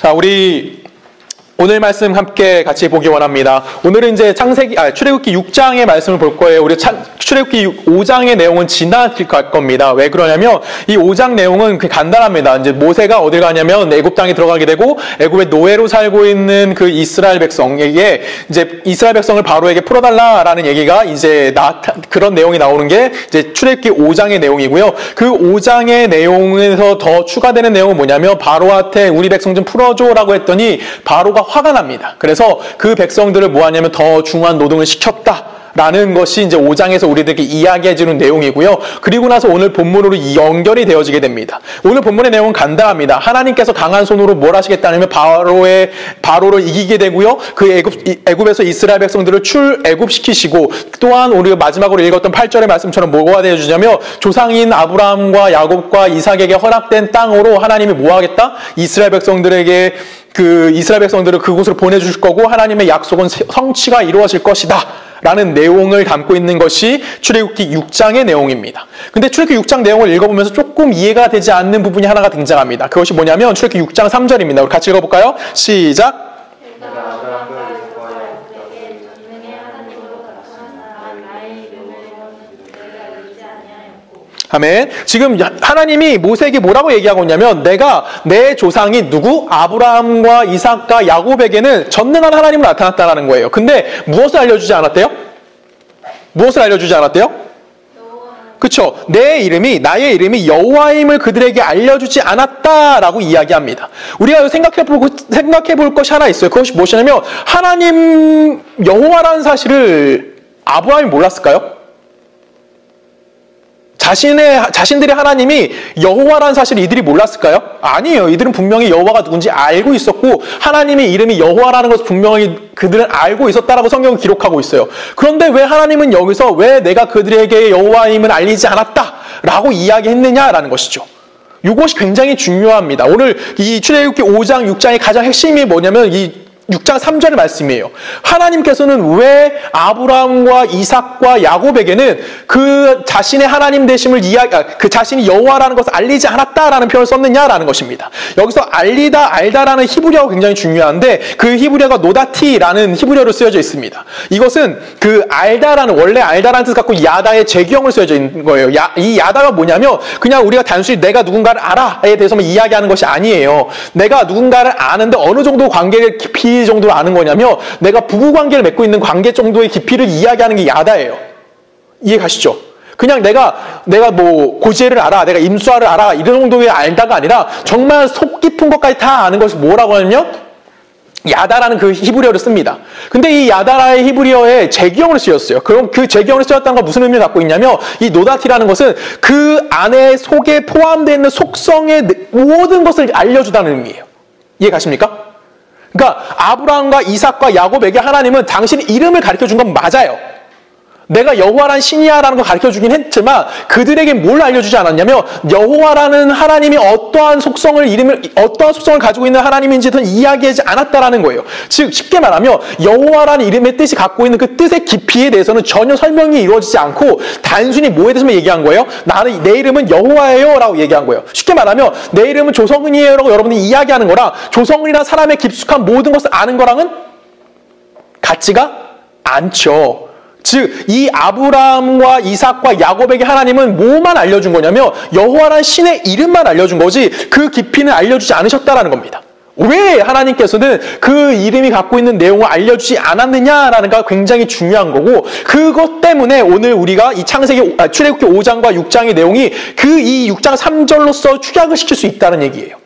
자, 우리 오늘 말씀 함께 같이 보기 원합니다. 오늘은 이제 출애굽기 6장의 말씀을 볼 거예요. 우리 출애굽기 5장의 내용은 지나칠 겁니다. 왜 그러냐면 이 5장 내용은 간단합니다. 이제 모세가 어딜 가냐면 애굽 땅에 들어가게 되고 애굽의 노예로 살고 있는 그 이스라엘 백성에게 이제 이스라엘 백성을 바로에게 풀어달라라는 얘기가 이제 그런 내용이 나오는 게 이제 출애굽기 5장의 내용이고요. 그 5장의 내용에서 더 추가되는 내용은 뭐냐면 바로한테 우리 백성 좀 풀어줘라고 했더니 바로가 화가 납니다. 그래서 그 백성들을 뭐 하냐면 더 중한 노동을 시켰다라는 것이 이제 5장에서 우리들에게 이야기해주는 내용이고요. 그리고 나서 오늘 본문으로 연결이 되어지게 됩니다. 오늘 본문의 내용은 간단합니다. 하나님께서 강한 손으로 뭘 하시겠다냐면 바로를 이기게 되고요. 그 애굽에서 이스라엘 백성들을 출애굽시키시고 또한 우리가 마지막으로 읽었던 8절의 말씀처럼 뭐가 되어주냐면 조상인 아브라함과 야곱과 이삭에게 허락된 땅으로 하나님이 뭐 하겠다? 이스라엘 백성들에게 이스라엘 백성들을 그곳으로 보내주실 거고 하나님의 약속은 성취가 이루어질 것이다 라는 내용을 담고 있는 것이 출애굽기 6장의 내용입니다. 근데 출애굽기 6장 내용을 읽어보면서 조금 이해가 되지 않는 부분이 하나가 등장합니다. 그것이 뭐냐면 출애굽기 6장 3절입니다. 우리 같이 읽어볼까요? 시작! 아멘. 지금 하나님이 모세에게 뭐라고 얘기하고 있냐면 내가 내 조상이 누구? 아브라함과 이삭과 야곱에게는 전능한 하나님으로 나타났다는 거예요. 근데 무엇을 알려주지 않았대요? 무엇을 알려주지 않았대요? 그쵸? 나의 이름이 여호와임을 그들에게 알려주지 않았다라고 이야기합니다. 우리가 생각해 볼 것이 하나 있어요. 그것이 무엇이냐면 하나님 여호와라는 사실을 아브라함이 몰랐을까요? 자신들의 하나님이 여호와라는 사실을 이들이 몰랐을까요? 아니에요. 이들은 분명히 여호와가 누군지 알고 있었고 하나님의 이름이 여호와라는 것을 분명히 그들은 알고 있었다라고 성경은 기록하고 있어요. 그런데 왜 하나님은 여기서 왜 내가 그들에게 여호와임을 알리지 않았다라고 이야기했느냐라는 것이죠. 이것이 굉장히 중요합니다. 오늘 이 출애굽기 5장, 6장의 가장 핵심이 뭐냐면 이 6장 3절의 말씀이에요. 하나님께서는 왜 아브라함과 이삭과 야곱에게는 그 자신의 하나님 되심을 그 자신이 여호와라는 것을 알리지 않았다라는 표현을 썼느냐라는 것입니다. 여기서 알다라는 히브리어가 굉장히 중요한데 그 히브리어가 노다티라는 히브리어로 쓰여져 있습니다. 이것은 원래 알다라는 뜻 갖고 야다의 재규형을 쓰여져 있는 거예요. 이 야다가 뭐냐면 그냥 우리가 단순히 내가 누군가를 알아에 대해서만 이야기하는 것이 아니에요. 내가 누군가를 아는데 어느 정도 관계를 깊이 정도로 아는 거냐면 내가 부부관계를 맺고 있는 관계 정도의 깊이를 이야기하는 게 야다예요. 이해 가시죠? 그냥 내가 뭐 고지혜를 알아, 내가 임수아를 알아 이런 정도의 알다가 아니라 정말 속 깊은 것까지 다 아는 것을 뭐라고 하냐면 야다라는 그 히브리어를 씁니다. 근데 이 야다라의 히브리어에 재규형으로 쓰였어요. 그럼 그 재규형으로 쓰였다는 건 무슨 의미를 갖고 있냐면 이 노다티라는 것은 그 안에 속에 포함되어 있는 속성의 모든 것을 알려주다는 의미예요. 이해 가십니까? 그러니까 아브라함과 이삭과 야곱에게 하나님은 당신 이름을 가르쳐준 건 맞아요. 내가 여호와라는 신이야라는 걸 가르쳐주긴 했지만 그들에게 뭘 알려주지 않았냐면 여호와라는 하나님이 어떠한 속성을 가지고 있는 하나님인지는 이야기하지 않았다라는 거예요. 즉 쉽게 말하면 여호와라는 이름의 뜻이 갖고 있는 그 뜻의 깊이에 대해서는 전혀 설명이 이루어지지 않고 단순히 뭐에 대해서만 얘기한 거예요? 내 이름은 여호와예요 라고 얘기한 거예요. 쉽게 말하면 내 이름은 조성은이에요 라고 여러분들이 이야기하는 거랑 조성은이란 사람의 깊숙한 모든 것을 아는 거랑은 같지가 않죠. 즉 이 아브라함과 이삭과 야곱에게 하나님은 뭐만 알려준 거냐면 여호와라는 신의 이름만 알려준 거지 그 깊이는 알려주지 않으셨다라는 겁니다. 왜 하나님께서는 그 이름이 갖고 있는 내용을 알려주지 않았느냐라는 게 굉장히 중요한 거고 그것 때문에 오늘 우리가 이 출애굽기 5장과 6장의 내용이 이 6장 3절로서 축약을 시킬 수 있다는 얘기예요.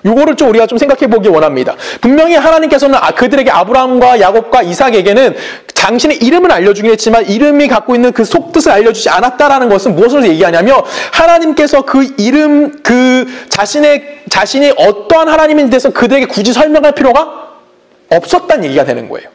요거를 좀 우리가 좀 생각해 보기 원합니다. 분명히 하나님께서는 그들에게 아브라함과 야곱과 이삭에게는 당신의 이름을 알려주긴 했지만 이름이 갖고 있는 그 속뜻을 알려주지 않았다라는 것은 무엇을 얘기하냐면 하나님께서 그 이름, 자신이 어떠한 하나님인지 대해서 그들에게 굳이 설명할 필요가 없었다는 얘기가 되는 거예요.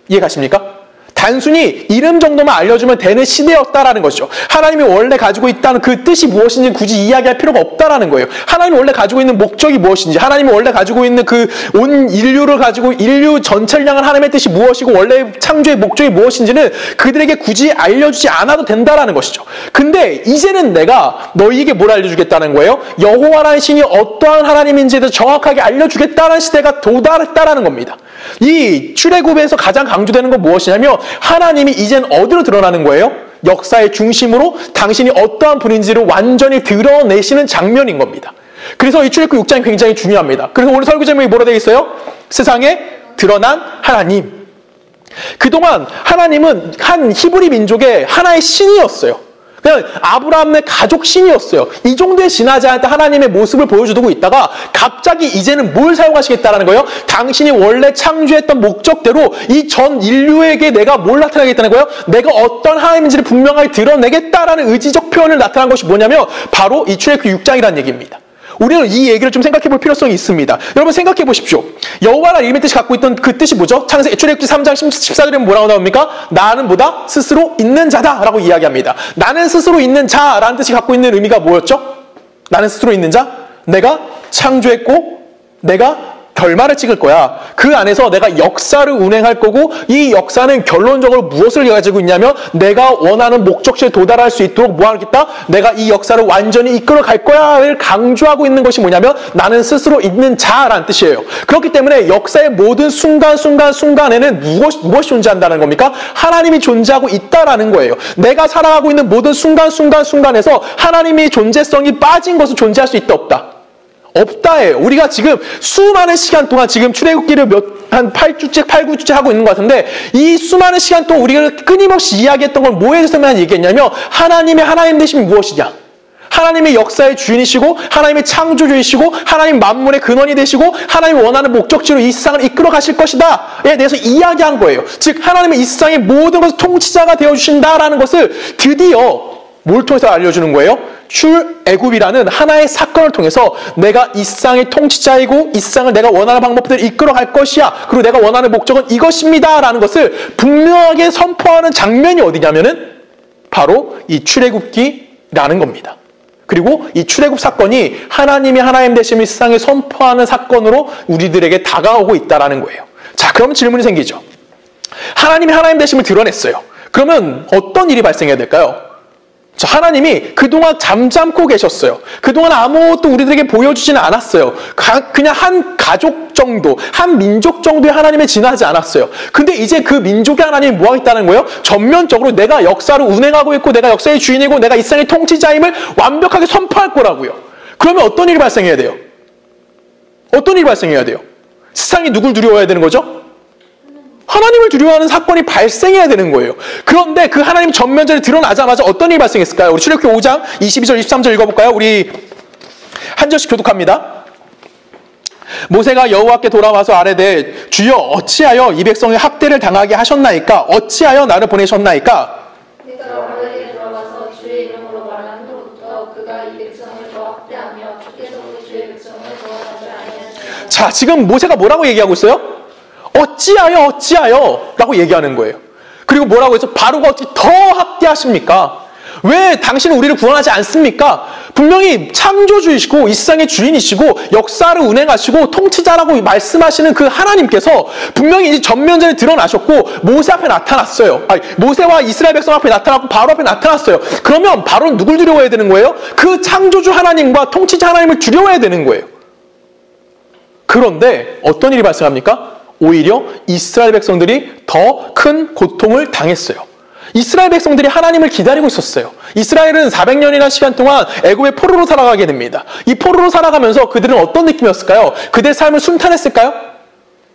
이해 가십니까? 단순히 이름 정도만 알려주면 되는 시대였다라는 것이죠. 하나님이 원래 가지고 있다는 그 뜻이 무엇인지 굳이 이야기할 필요가 없다라는 거예요. 하나님이 원래 가지고 있는 목적이 무엇인지, 하나님이 원래 가지고 있는 그 온 인류를 가지고 인류 전체를 향한 하나님의 뜻이 무엇이고 원래 창조의 목적이 무엇인지는 그들에게 굳이 알려주지 않아도 된다라는 것이죠. 근데 이제는 내가 너희에게 뭘 알려주겠다는 거예요? 여호와라는 신이 어떠한 하나님인지에 대해서 정확하게 알려주겠다는 시대가 도달했다라는 겁니다. 이 출애굽에서 가장 강조되는 건 무엇이냐면 하나님이 이젠 어디로 드러나는 거예요? 역사의 중심으로 당신이 어떠한 분인지를 완전히 드러내시는 장면인 겁니다. 그래서 이 출애굽 6장이 굉장히 중요합니다. 그래서 오늘 설교 제목이 뭐라 되어 있어요? 세상에 드러난 하나님. 그동안 하나님은 한 히브리 민족의 하나의 신이었어요. 그냥 아브라함의 가족 신이었어요. 이 정도에 지나지 않을 때 하나님의 모습을 보여주고 있다가 갑자기 이제는 뭘 사용하시겠다는 거예요? 당신이 원래 창조했던 목적대로 이 전 인류에게 내가 뭘 나타내겠다는 거예요? 내가 어떤 하나님인지를 분명하게 드러내겠다라는 의지적 표현을 나타난 것이 뭐냐면 바로 이 출애굽 6장이라는 얘기입니다. 우리는 이 얘기를 좀 생각해 볼 필요성이 있습니다. 여러분 생각해 보십시오. 여호와라는 이름의 뜻이 갖고 있던 그 뜻이 뭐죠? 창세기 출애굽기 3장 14절에 뭐라고 나옵니까? 나는 보다 스스로 있는 자다 라고 이야기합니다. 나는 스스로 있는 자라는 뜻이 갖고 있는 의미가 뭐였죠? 나는 스스로 있는 자? 내가 창조했고 내가 결말을 찍을 거야. 그 안에서 내가 역사를 운행할 거고 이 역사는 결론적으로 무엇을 가지고 있냐면 내가 원하는 목적지에 도달할 수 있도록 뭐 하겠다? 내가 이 역사를 완전히 이끌어 갈 거야를 강조하고 있는 것이 뭐냐면 나는 스스로 있는 자라는 뜻이에요. 그렇기 때문에 역사의 모든 순간에는 무엇이 존재한다는 겁니까? 하나님이 존재하고 있다라는 거예요. 내가 살아가고 있는 모든 순간에서 하나님의 존재성이 빠진 것은 존재할 수 있다 없다? 없다예요. 우리가 지금 수많은 시간 동안 지금 출애굽기를 한 8주째, 9주째 하고 있는 것 같은데 이 수많은 시간 동안 우리가 끊임없이 이야기했던 건 뭐에 대해서만 얘기했냐면 하나님의 하나님 되심이 무엇이냐? 하나님의 역사의 주인이시고 하나님의 창조주이시고 하나님 만물의 근원이 되시고 하나님이 원하는 목적지로 이 세상을 이끌어 가실 것이다에 대해서 이야기한 거예요. 즉 하나님의 이 세상의 모든 것을 통치자가 되어주신다라는 것을 드디어 뭘 통해서 알려주는 거예요? 출애굽이라는 하나의 사건을 통해서 내가 이 세상의 통치자이고 이 세상을 내가 원하는 방법대로 이끌어갈 것이야. 그리고 내가 원하는 목적은 이것입니다. 라는 것을 분명하게 선포하는 장면이 어디냐면은 바로 이 출애굽기라는 겁니다. 그리고 이 출애굽 사건이 하나님이 하나님 되심을 세상에 선포하는 사건으로 우리들에게 다가오고 있다는 거예요. 자, 그럼 질문이 생기죠. 하나님이 하나님 되심을 드러냈어요. 그러면 어떤 일이 발생해야 될까요? 자, 하나님이 그동안 잠잠고 계셨어요. 그동안 아무것도 우리들에게 보여주지는 않았어요. 그냥 한 가족 정도, 한 민족 정도의 하나님에 지나지 않았어요. 근데 이제 그 민족의 하나님이 뭐 하겠다는 거예요? 전면적으로 내가 역사를 운행하고 있고 내가 역사의 주인이고 내가 이 세상의 통치자임을 완벽하게 선포할 거라고요. 그러면 어떤 일이 발생해야 돼요? 어떤 일이 발생해야 돼요? 세상이 누굴 두려워해야 되는 거죠? 하나님을 두려워하는 사건이 발생해야 되는 거예요. 그런데 그 하나님 전면전에 드러나자마자 어떤 일이 발생했을까요? 우리 출애굽기 5장 22절 23절 읽어볼까요? 우리 한 절씩 교독합니다. 모세가 여호와께 돌아와서 아뢰되 주여 어찌하여 이 백성의 학대를 당하게 하셨나이까? 어찌하여 나를 보내셨나이까? 내가 아뢰에게 돌아와서 주의 이름으로 말한 후로부터 그가 이 백성을 더 학대하며 주께서도 주의 백성을 도와주지 아니하시니까. 자, 지금 모세가 뭐라고 얘기하고 있어요? 어찌하여 라고 얘기하는 거예요. 그리고 뭐라고 해서 바로가 어떻게 더 학대하십니까? 왜 당신은 우리를 구원하지 않습니까? 분명히 창조주이시고 이 세상의 주인이시고 역사를 운행하시고 통치자라고 말씀하시는 그 하나님께서 분명히 이제 전면전에 드러나셨고 모세 앞에 나타났어요. 아니, 모세와 이스라엘 백성 앞에 나타났고 바로 앞에 나타났어요. 그러면 바로는 누굴 두려워해야 되는 거예요? 그 창조주 하나님과 통치자 하나님을 두려워해야 되는 거예요. 그런데 어떤 일이 발생합니까? 오히려 이스라엘 백성들이 더 큰 고통을 당했어요. 이스라엘 백성들이 하나님을 기다리고 있었어요. 이스라엘은 400년이라는 시간 동안 애굽의 포로로 살아가게 됩니다. 이 포로로 살아가면서 그들은 어떤 느낌이었을까요? 그들의 삶을 순탄했을까요?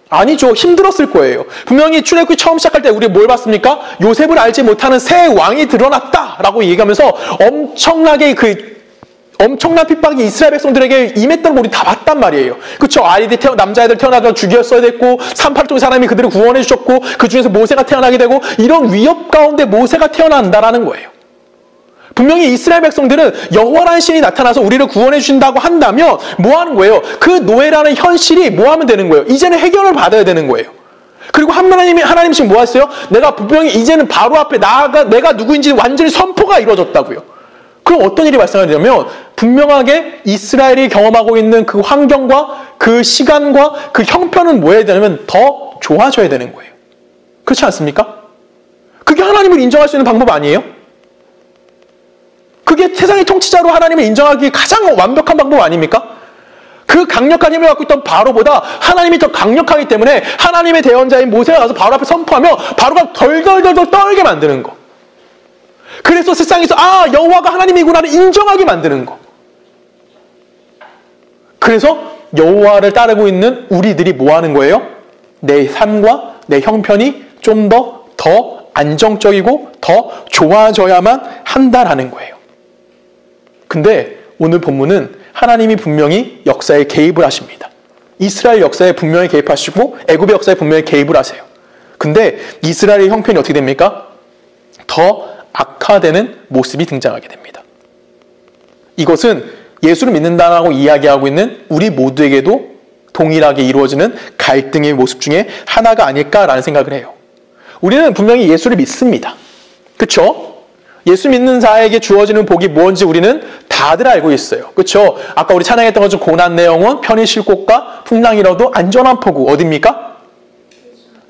아니죠. 힘들었을 거예요. 분명히 출애굽기 처음 시작할 때 우리 뭘 봤습니까? 요셉을 알지 못하는 새 왕이 드러났다라고 얘기하면서 엄청난 핍박이 이스라엘 백성들에게 임했던 걸 우리 다 봤단 말이에요. 그렇죠? 남자애들 태어나서 죽였어야 됐고 38종의 사람이 그들을 구원해 주셨고 그 중에서 모세가 태어나게 되고 이런 위협 가운데 모세가 태어난다라는 거예요. 분명히 이스라엘 백성들은 여호와라는 신이 나타나서 우리를 구원해 주신다고 한다면 뭐 하는 거예요? 그 노예라는 현실이 뭐 하면 되는 거예요? 이제는 해결을 받아야 되는 거예요. 그리고 하나님 지금 뭐 하셨어요? 내가 분명히 이제는 바로 앞에 내가 누구인지 완전히 선포가 이루어졌다고요. 그럼 어떤 일이 발생하냐면 분명하게 이스라엘이 경험하고 있는 그 환경과 그 시간과 그 형편은 뭐 해야 되냐면 더 좋아져야 되는 거예요. 그렇지 않습니까? 그게 하나님을 인정할 수 있는 방법 아니에요? 그게 세상의 통치자로 하나님을 인정하기 가장 완벽한 방법 아닙니까? 그 강력한 힘을 갖고 있던 바로보다 하나님이 더 강력하기 때문에 하나님의 대언자인 모세가 가서 바로 앞에 선포하며 바로가 덜덜덜 떨게 만드는 거. 그래서 세상에서 여호와가 하나님이구나를 인정하게 만드는 거. 그래서 여호와를 따르고 있는 우리들이 뭐 하는 거예요? 내 삶과 내 형편이 좀 더 안정적이고 더 좋아져야만 한다라는 거예요. 근데 오늘 본문은 하나님이 분명히 역사에 개입을 하십니다. 이스라엘 역사에 분명히 개입하시고 애굽의 역사에 분명히 개입을 하세요. 근데 이스라엘의 형편이 어떻게 됩니까? 더 악화되는 모습이 등장하게 됩니다. 이것은 예수를 믿는다라고 이야기하고 있는 우리 모두에게도 동일하게 이루어지는 갈등의 모습 중에 하나가 아닐까라는 생각을 해요. 우리는 분명히 예수를 믿습니다. 그렇죠? 예수 믿는 자에게 주어지는 복이 뭔지 우리는 다들 알고 있어요. 그렇죠? 아까 우리 찬양했던 것처럼 고난 내영은 편히 쉴 곳과 풍랑이라도 안전한 포구 어디입니까?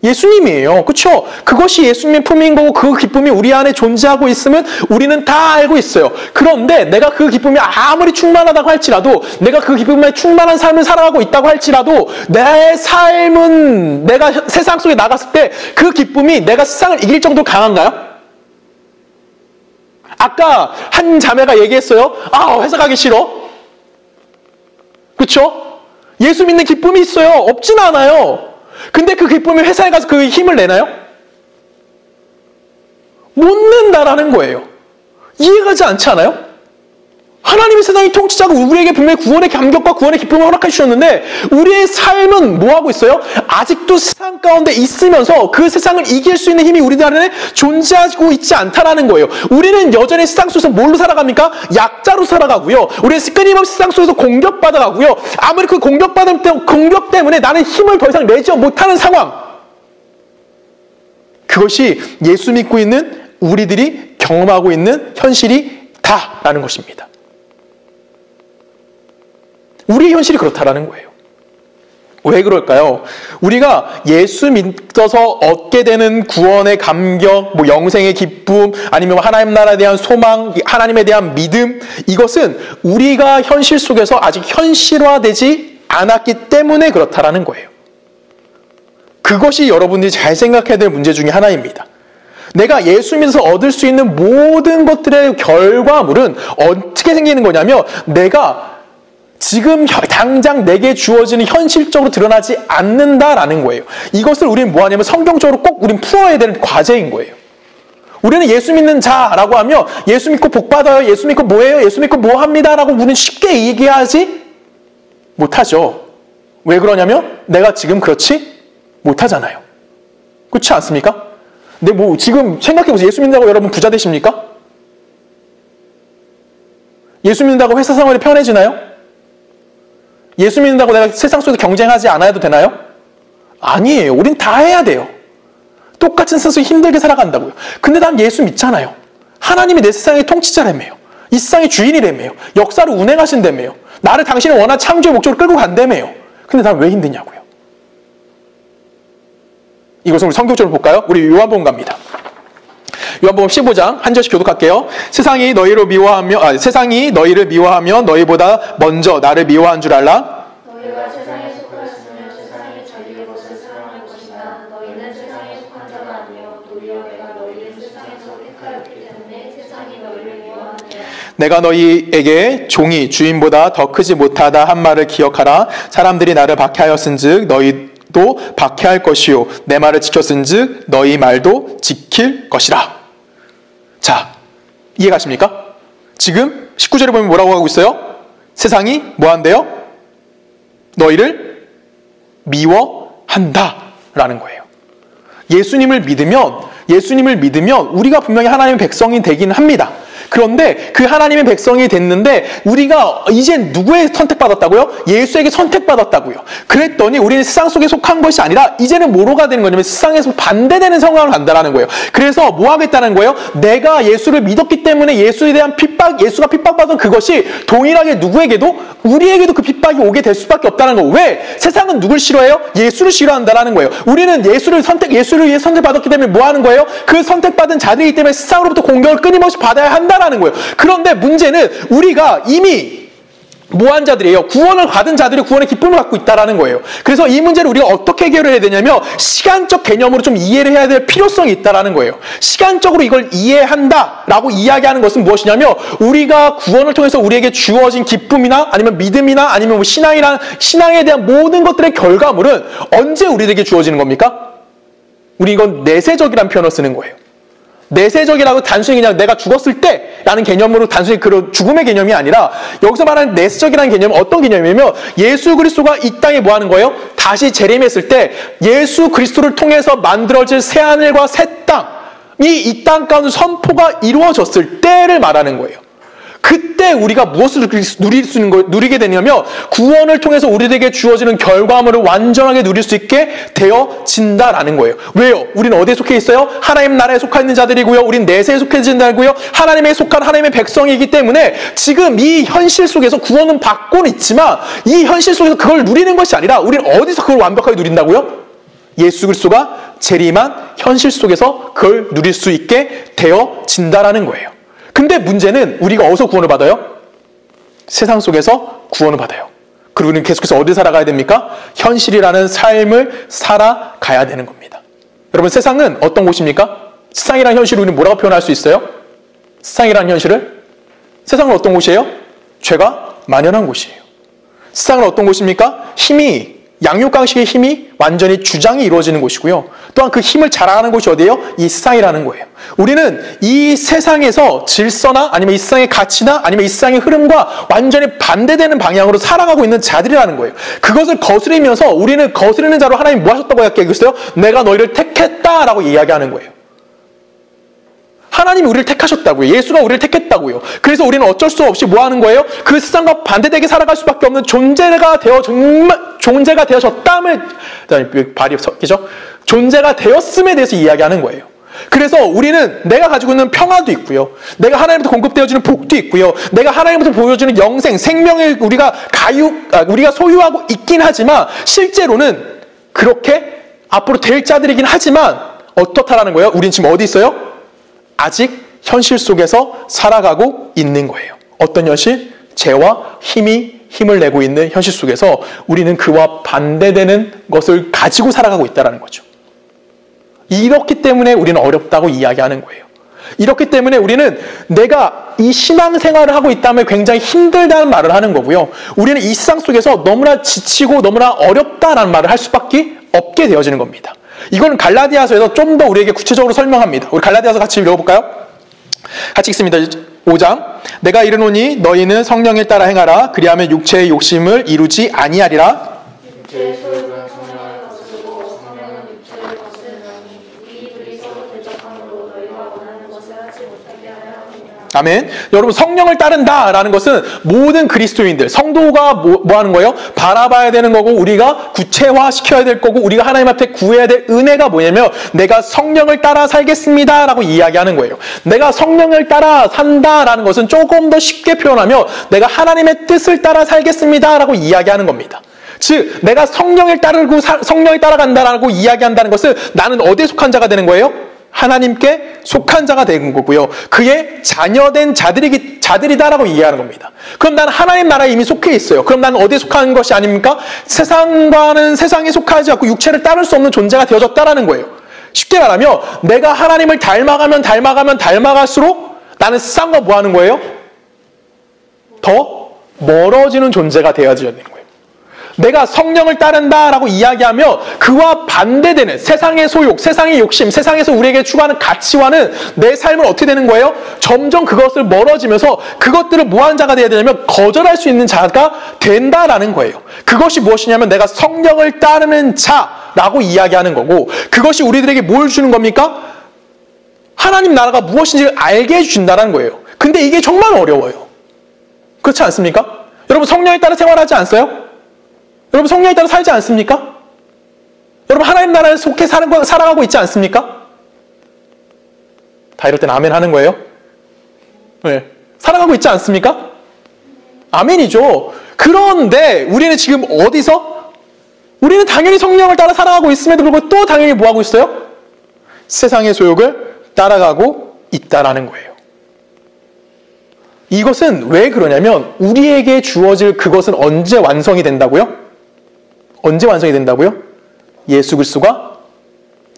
예수님이에요. 그렇죠? 그것이 예수님의 품인 거고 그 기쁨이 우리 안에 존재하고 있으면 우리는 다 알고 있어요. 그런데 내가 그 기쁨이 아무리 충만하다고 할지라도 내가 그 기쁨에 충만한 삶을 살아가고 있다고 할지라도 내 삶은 내가 세상 속에 나갔을 때 그 기쁨이 내가 세상을 이길 정도로 강한가요? 아까 한 자매가 얘기했어요. 회사 가기 싫어. 그렇죠? 예수 믿는 기쁨이 있어요. 없진 않아요. 근데 그 기쁨이 회사에 가서 그 힘을 내나요? 못 낸다라는 거예요. 이해가지 않지 않아요? 하나님의 세상의 통치자고 우리에게 분명히 구원의 감격과 구원의 기쁨을 허락해 주셨는데 우리의 삶은 뭐하고 있어요? 아직도 세상 가운데 있으면서 그 세상을 이길 수 있는 힘이 우리들 안에 존재하고 있지 않다라는 거예요. 우리는 여전히 세상 속에서 뭘로 살아갑니까? 약자로 살아가고요. 우리는 끊임없이 세상 속에서 공격받아가고요. 아무리 그 공격 때문에 나는 힘을 더 이상 내지 못하는 상황. 그것이 예수 믿고 있는 우리들이 경험하고 있는 현실이 다라는 것입니다. 우리의 현실이 그렇다라는 거예요. 왜 그럴까요? 우리가 예수 믿어서 얻게 되는 구원의 감격, 영생의 기쁨, 아니면 하나님 나라에 대한 소망, 하나님에 대한 믿음, 이것은 우리가 현실 속에서 아직 현실화되지 않았기 때문에 그렇다라는 거예요. 그것이 여러분들이 잘 생각해야 될 문제 중에 하나입니다. 내가 예수 믿어서 얻을 수 있는 모든 것들의 결과물은 어떻게 생기는 거냐면 내가 지금 당장 내게 주어지는 현실적으로 드러나지 않는다라는 거예요. 이것을 우리는 뭐 하냐면 성경적으로 꼭 우리는 풀어야 되는 과제인 거예요. 우리는 예수 믿는 자라고 하면 예수 믿고 복 받아요. 예수 믿고 뭐해요? 예수 믿고 뭐 합니다라고 우리는 쉽게 얘기하지 못하죠. 왜 그러냐면 내가 지금 그렇지 못하잖아요. 그렇지 않습니까? 근데 지금 생각해보세요. 예수 믿는다고 여러분 부자 되십니까? 예수 믿는다고 회사 생활이 편해지나요? 예수 믿는다고 내가 세상 속에서 경쟁하지 않아도 되나요? 아니에요. 우린 다 해야 돼요. 똑같은 세상 속에 힘들게 살아간다고요. 근데 난 예수 믿잖아요. 하나님이 내 세상의 통치자라며요. 이 세상의 주인이라며요. 역사를 운행하신다며요. 나를 당신의 원한 창조의 목적으로 끌고 간다며요. 근데 난 왜 힘드냐고요. 이것을 우리 성경적으로 볼까요? 우리 요한복음 갑니다. 요한복음 15장 한 절씩 교독할게요. 세상이 너희를 미워하며 너희보다 먼저 나를 미워한 줄 알라. 너희가 세상에 속하였으면 세상이 자기의 것을 사랑할 것이다. 너희는 세상에 속한 자가 아니요 도리어 내가 너희를 세상에서 택하였기 때문에 세상이 너희를 미워하느니라. 내가 너희에게 종이 주인보다 더 크지 못하다 한 말을 기억하라. 사람들이 나를 박해하였은즉 너희도 박해할 것이요 내 말을 지켰은즉 너희 말도 지킬 것이라. 자, 이해가십니까? 지금 19절에 보면 뭐라고 하고 있어요? 세상이 뭐 한대요? 너희를 미워한다 라는 거예요. 예수님을 믿으면 우리가 분명히 하나님의 백성이 되긴 합니다. 그런데 그 하나님의 백성이 됐는데 우리가 이제 누구에 선택받았다고요? 예수에게 선택받았다고요. 그랬더니 우리는 세상 속에 속한 것이 아니라 이제는 뭐로가 되는 거냐면 세상에서 반대되는 상황을 간다는 거예요. 그래서 뭐 하겠다는 거예요? 내가 예수를 믿었기 때문에 예수에 대한 핍박, 예수가 핍박받은 그것이 동일하게 누구에게도 우리에게도 그 핍박이 오게 될 수밖에 없다는 거예요. 왜? 세상은 누굴 싫어해요? 예수를 싫어한다는 거예요. 우리는 예수를 위해 선택받았기 때문에 뭐 하는 거예요? 그 선택받은 자들이기 때문에 세상으로부터 공격을 끊임없이 받아야 한다는 거예요. 그런데 문제는 우리가 이미 뭐한 자들이에요? 구원을 받은 자들이 구원의 기쁨을 갖고 있다는 거예요. 그래서 이 문제를 우리가 어떻게 해결을 해야 되냐면 시간적 개념으로 좀 이해를 해야 될 필요성이 있다는 거예요. 시간적으로 이걸 이해한다라고 이야기하는 것은 무엇이냐면 우리가 구원을 통해서 우리에게 주어진 기쁨이나 아니면 믿음이나 아니면 뭐 신앙에 대한 모든 것들의 결과물은 언제 우리에게 주어지는 겁니까? 우리 이건 내세적이라는 표현을 쓰는 거예요. 내세적이라고 단순히 그냥 내가 죽었을 때라는 개념으로 단순히 그런 죽음의 개념이 아니라 여기서 말하는 내세적이라는 개념은 어떤 개념이냐면 예수 그리스도가 이 땅에 뭐 하는 거예요? 다시 재림했을 때 예수 그리스도를 통해서 만들어질 새하늘과 새 땅이 이 땅 가운데 선포가 이루어졌을 때를 말하는 거예요. 그때 우리가 무엇을 누리게 되냐면 구원을 통해서 우리에게 주어지는 결과물을 완전하게 누릴 수 있게 되어진다라는 거예요. 왜요? 우리는 어디에 속해 있어요? 하나님 나라에 속해 있는 자들이고요. 우리는 내세에 속해진 자들이고요. 하나님에 속한 하나님의 백성이기 때문에 지금 이 현실 속에서 구원은 받고는 있지만 이 현실 속에서 그걸 누리는 것이 아니라 우리는 어디서 그걸 완벽하게 누린다고요? 예수 그리스도가 재림한 현실 속에서 그걸 누릴 수 있게 되어진다라는 거예요. 근데 문제는 우리가 어디서 구원을 받아요? 세상 속에서 구원을 받아요. 그리고 우리는 계속해서 어디 살아가야 됩니까? 현실이라는 삶을 살아가야 되는 겁니다. 여러분 세상은 어떤 곳입니까? 세상이라는 현실을 우리는 뭐라고 표현할 수 있어요? 세상이라는 현실을? 세상은 어떤 곳이에요? 죄가 만연한 곳이에요. 세상은 어떤 곳입니까? 양육강식의 힘이 완전히 주장이 이루어지는 곳이고요. 또한 그 힘을 자랑하는 곳이 어디예요? 이 세상이라는 거예요. 우리는 이 세상에서 질서나 아니면 이 세상의 가치나 아니면 이 세상의 흐름과 완전히 반대되는 방향으로 살아가고 있는 자들이라는 거예요. 그것을 거스리면서 우리는 거스르는 자로 하나님 뭐 하셨다고 얘기했어요? 내가 너희를 택했다라고 이야기하는 거예요. 하나님이 우리를 택하셨다고요. 예수가 우리를 택했다고요. 그래서 우리는 어쩔 수 없이 뭐 하는 거예요? 그 세상과 반대되게 살아갈 수밖에 없는 존재가 되어졌다면, 발이 섞이죠? 존재가 되었음에 대해서 이야기하는 거예요. 그래서 우리는 내가 가지고 있는 평화도 있고요. 내가 하나님부터 공급되어지는 복도 있고요. 내가 하나님부터 보여주는 영생, 생명을 우리가 소유하고 있긴 하지만 실제로는 그렇게 앞으로 될 자들이긴 하지만 어떻다라는 거예요? 우린 지금 어디 있어요? 아직 현실 속에서 살아가고 있는 거예요. 어떤 현실? 죄와 힘을 내고 있는 현실 속에서 우리는 그와 반대되는 것을 가지고 살아가고 있다는 거죠. 이렇기 때문에 우리는 어렵다고 이야기하는 거예요. 이렇기 때문에 우리는 내가 이 신앙생활을 하고 있다면 굉장히 힘들다는 말을 하는 거고요. 우리는 이 세상 속에서 너무나 지치고 너무나 어렵다라는 말을 할 수밖에 없게 되어지는 겁니다. 이거는 갈라디아서에서 좀 더 우리에게 구체적으로 설명합니다. 우리 갈라디아서 같이 읽어볼까요? 같이 읽습니다. 5장. 내가 이르노니 너희는 성령에 따라 행하라. 그리하면 육체의 욕심을 이루지 아니하리라. 육체의 소욕은 성령을 거스르고 성령은 육체를 거스르나니 이 둘이 서로 대적함으로 너희가 원하는 것을 하지 못하게 하려 함이라. 아멘. 여러분 성령을 따른다라는 것은 모든 그리스도인들, 성도가 뭐 하는 거예요? 바라봐야 되는 거고 우리가 구체화시켜야 될 거고 우리가 하나님 앞에 구해야 될 은혜가 뭐냐면 내가 성령을 따라 살겠습니다라고 이야기하는 거예요. 내가 성령을 따라 산다라는 것은 조금 더 쉽게 표현하면 내가 하나님의 뜻을 따라 살겠습니다라고 이야기하는 겁니다. 즉 내가 성령을 따라간다라고 이야기한다는 것은 나는 어디에 속한 자가 되는 거예요? 하나님께 속한 자가 되는 거고요. 그의 자녀된 자들이다라고 이해하는 겁니다. 그럼 나는 하나님 나라에 이미 속해 있어요. 그럼 나는 어디에 속한 것이 아닙니까? 세상과는 세상에 속하지 않고 육체를 따를 수 없는 존재가 되어졌다라는 거예요. 쉽게 말하면 내가 하나님을 닮아가면 닮아갈수록 나는 세상과 뭐 하는 거예요? 더 멀어지는 존재가 되어지는 거예요. 내가 성령을 따른다라고 이야기하며 그와 반대되는 세상의 소욕, 세상의 욕심, 세상에서 우리에게 추구하는 가치와는 내 삶은 어떻게 되는 거예요? 점점 그것을 멀어지면서 그것들을 뭐하는 자가 되어야 되냐면 거절할 수 있는 자가 된다라는 거예요. 그것이 무엇이냐면 내가 성령을 따르는 자라고 이야기하는 거고 그것이 우리들에게 뭘 주는 겁니까? 하나님 나라가 무엇인지를 알게 해준다는 거예요. 근데 이게 정말 어려워요. 그렇지 않습니까? 여러분 성령에 따라 생활하지 않어요? 여러분 성령에 따라 살지 않습니까? 여러분 하나님 나라에 속해 살아가고 있지 않습니까? 다 이럴 땐 아멘 하는 거예요? 네. 살아가고 있지 않습니까? 아멘이죠. 그런데 우리는 지금 어디서? 우리는 당연히 성령을 따라 살아가고 있음에도 불구하고 또 당연히 뭐하고 있어요? 세상의 소욕을 따라가고 있다라는 거예요. 이것은 왜 그러냐면 우리에게 주어질 그것은 언제 완성이 된다고요? 언제 완성이 된다고요? 예수 그리스도가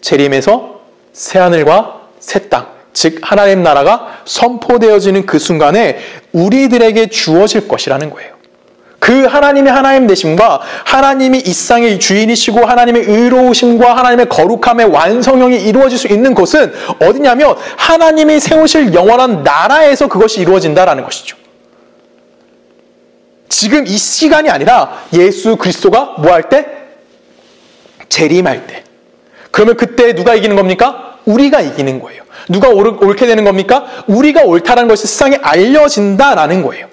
재림해서 새하늘과 새 땅, 즉 하나님 나라가 선포되어지는 그 순간에 우리들에게 주어질 것이라는 거예요. 그 하나님의 하나님 되심과 하나님이 이 세상의 주인이시고 하나님의 의로우심과 하나님의 거룩함의 완성형이 이루어질 수 있는 곳은 어디냐면 하나님이 세우실 영원한 나라에서 그것이 이루어진다라는 것이죠. 지금 이 시간이 아니라 예수 그리스도가 뭐 할 때? 재림할 때. 그러면 그때 누가 이기는 겁니까? 우리가 이기는 거예요. 누가 옳게 되는 겁니까? 우리가 옳다라는 것이 세상에 알려진다라는 거예요.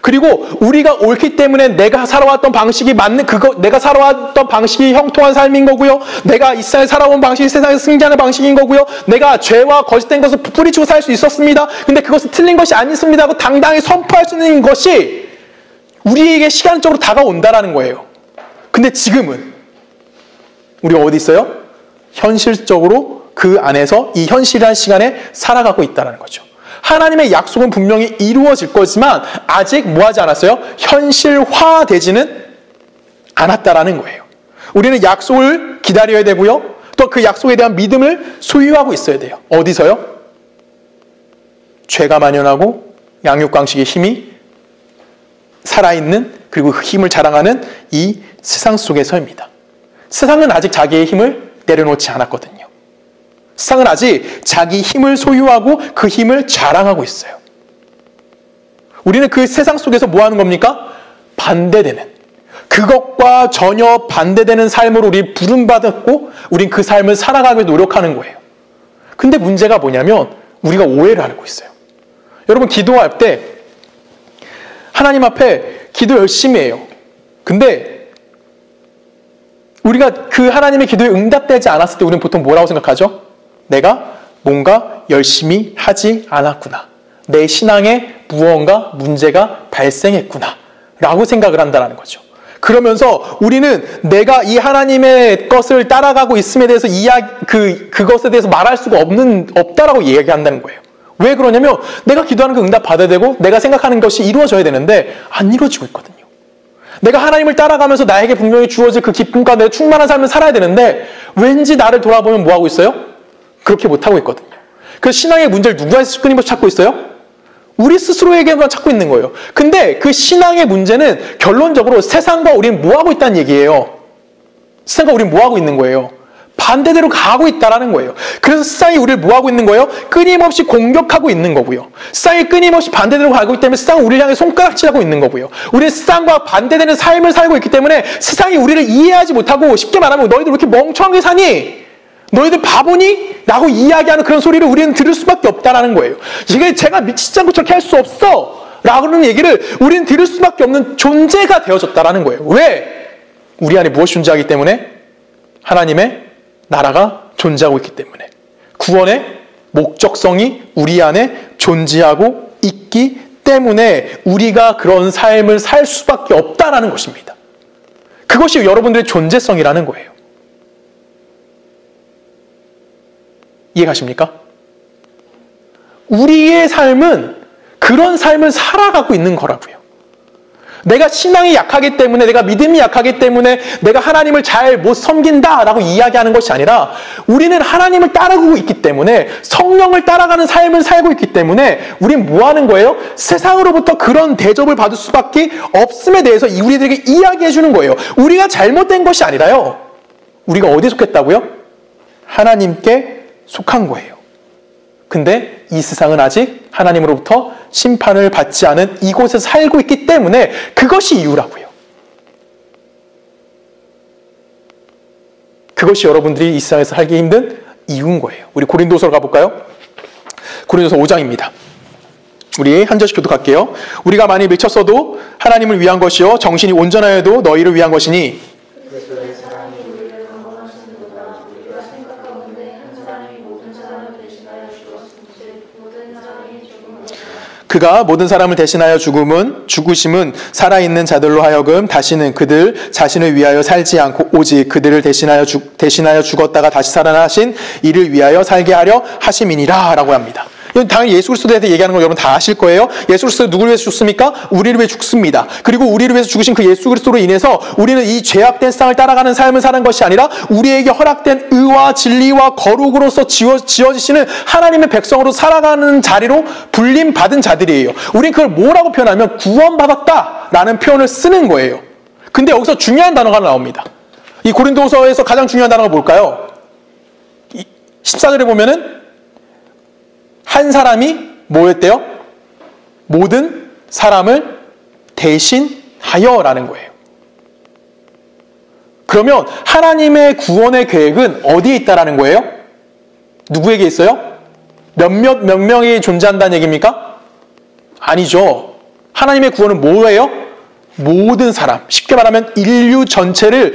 그리고 우리가 옳기 때문에 내가 살아왔던 방식이 맞는 내가 살아왔던 방식이 형통한 삶인 거고요. 내가 이 세상에 살아온 방식이 세상에서 승리하는 방식인 거고요. 내가 죄와 거짓된 것을 뿌리치고 살 수 있었습니다. 근데 그것은 틀린 것이 아니습니다 하고 당당히 선포할 수 있는 것이 우리에게 시간적으로 다가온다라는 거예요. 근데 지금은 우리가 어디 있어요? 현실적으로 그 안에서 이 현실이라는 시간에 살아가고 있다는 거죠. 하나님의 약속은 분명히 이루어질 거지만 아직 뭐하지 않았어요? 현실화되지는 않았다라는 거예요. 우리는 약속을 기다려야 되고요. 또 그 약속에 대한 믿음을 소유하고 있어야 돼요. 어디서요? 죄가 만연하고 양육강식의 힘이 살아있는 그리고 그 힘을 자랑하는 이 세상 속에서입니다. 세상은 아직 자기의 힘을 내려놓지 않았거든요. 세상은 아직 자기 힘을 소유하고 그 힘을 자랑하고 있어요. 우리는 그 세상 속에서 뭐 하는 겁니까? 반대되는, 그것과 전혀 반대되는 삶으로 우리 부름받았고 우린 그 삶을 살아가기 위해 노력하는 거예요. 근데 문제가 뭐냐면 우리가 오해를 하고 있어요. 여러분 기도할 때 하나님 앞에 기도 열심히 해요. 근데 우리가 그 하나님의 기도에 응답되지 않았을 때 우리는 보통 뭐라고 생각하죠? 내가 뭔가 열심히 하지 않았구나. 내 신앙에 무언가 문제가 발생했구나. 라고 생각을 한다는 거죠. 그러면서 우리는 내가 이 하나님의 것을 따라가고 있음에 대해서 그것에 대해서 말할 수가 없다라고 이야기한다는 거예요. 왜 그러냐면 내가 기도하는 그 응답 받아야 되고 내가 생각하는 것이 이루어져야 되는데 안 이루어지고 있거든요. 내가 하나님을 따라가면서 나에게 분명히 주어질 그 기쁨과 내 충만한 삶을 살아야 되는데 왠지 나를 돌아보면 뭐하고 있어요? 그렇게 못하고 있거든요. 그래서 신앙의 문제를 누구에서 끊임없이 찾고 있어요? 우리 스스로에게만 찾고 있는 거예요. 근데 그 신앙의 문제는 결론적으로 세상과 우리는 뭐하고 있다는 얘기예요. 세상과 우리는 뭐하고 있는 거예요? 반대대로 가고 있다는 거예요. 그래서 세상이 우리를 뭐하고 있는 거예요? 끊임없이 공격하고 있는 거고요. 세상이 끊임없이 반대대로 가고 있기 때문에 세상은 우리를 향해 손가락질하고 있는 거고요. 우리는 세상과 반대되는 삶을 살고 있기 때문에 세상이 우리를 이해하지 못하고 쉽게 말하면 너희들 왜 이렇게 멍청하게 사니? 너희들 바보니? 라고 이야기하는 그런 소리를 우리는 들을 수밖에 없다는 거예요. 이게 제가 미치지 않고 저렇게 할 수 없어! 라고 하는 얘기를 우리는 들을 수밖에 없는 존재가 되어졌다는 거예요. 왜? 우리 안에 무엇이 존재하기 때문에? 하나님의 나라가 존재하고 있기 때문에. 구원의 목적성이 우리 안에 존재하고 있기 때문에 우리가 그런 삶을 살 수밖에 없다는 것입니다. 그것이 여러분들의 존재성이라는 거예요. 이해가십니까? 우리의 삶은 그런 삶을 살아가고 있는 거라고요. 내가 신앙이 약하기 때문에, 내가 믿음이 약하기 때문에 내가 하나님을 잘 못 섬긴다라고 이야기하는 것이 아니라 우리는 하나님을 따르고 있기 때문에 성령을 따라가는 삶을 살고 있기 때문에 우린 뭐 하는 거예요? 세상으로부터 그런 대접을 받을 수밖에 없음에 대해서 우리들에게 이야기해 주는 거예요. 우리가 잘못된 것이 아니라요. 우리가 어디에 속했다고요? 하나님께 속한 거예요. 근데 이 세상은 아직 하나님으로부터 심판을 받지 않은 이곳에서 살고 있기 때문에 그것이 이유라고요. 그것이 여러분들이 이 세상에서 살기 힘든 이유인 거예요. 우리 고린도서로 가볼까요? 고린도서 5장입니다. 우리 한 절씩 교독할게요. 우리가 많이 미쳤어도 하나님을 위한 것이요 정신이 온전하여도 너희를 위한 것이니 그리스도의 사랑이 우리를 강건하시는도다. 우리가 생각하건대 한 사람이 모든 사람을 대신하여 죽었은즉 모든 사람이 죽은 것이다. 그가 모든 사람을 대신하여 죽으심은 살아있는 자들로 하여금 다시는 그들 자신을 위하여 살지 않고 오직 그들을 대신하여 죽었다가 다시 살아나신 이를 위하여 살게 하려 하심이니라 라고 합니다. 이건 당연히 예수 그리스도에 대해 얘기하는 거 여러분 다 아실 거예요. 예수 그리스도 누구를 위해서 죽습니까? 우리를 위해 죽습니다. 그리고 우리를 위해서 죽으신 그 예수 그리스도로 인해서 우리는 이 죄악된 세상을 따라가는 삶을 사는 것이 아니라 우리에게 허락된 의와 진리와 거룩으로서 지어지시는 하나님의 백성으로 살아가는 자리로 불림받은 자들이에요. 우린 그걸 뭐라고 표현하면 구원받았다라는 표현을 쓰는 거예요. 근데 여기서 중요한 단어가 나옵니다. 이 고린도서에서 가장 중요한 단어가 뭘까요? 14절에 보면은 한 사람이 뭐였대요? 모든 사람을 대신하여라는 거예요. 그러면 하나님의 구원의 계획은 어디에 있다라는 거예요? 누구에게 있어요? 몇 명이 존재한다는 얘기입니까? 아니죠. 하나님의 구원은 뭐예요? 모든 사람, 쉽게 말하면 인류 전체를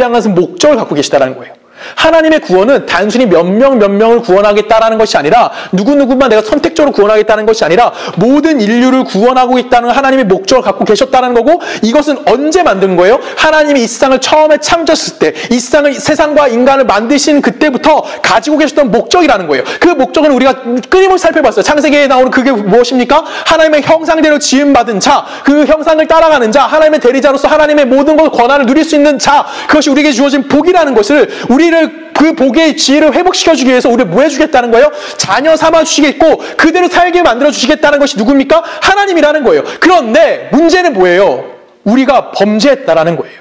향해서 목적을 갖고 계시다는 거예요. 하나님의 구원은 단순히 몇 명을 구원하겠다라는 것이 아니라 누구누구만 내가 선택적으로 구원하겠다는 것이 아니라 모든 인류를 구원하고 있다는 하나님의 목적을 갖고 계셨다는 거고, 이것은 언제 만든 거예요? 하나님이 이 세상을 처음에 창조했을 때, 이 세상과 인간을 만드신 그때부터 가지고 계셨던 목적이라는 거예요. 그 목적은 우리가 끊임없이 살펴봤어요. 창세기에 나오는 그게 무엇입니까? 하나님의 형상대로 지음받은 자, 그 형상을 따라가는 자, 하나님의 대리자로서 하나님의 모든 것 권한을 누릴 수 있는 자, 그것이 우리에게 주어진 복이라는 것을, 우리를 그 복의 지혜를 회복시켜주기 위해서 우리를 뭐 해주겠다는 거예요? 자녀 삼아주시겠고 그대로 살게 만들어주시겠다는 것이 누굽니까? 하나님이라는 거예요. 그런데 문제는 뭐예요? 우리가 범죄했다라는 거예요.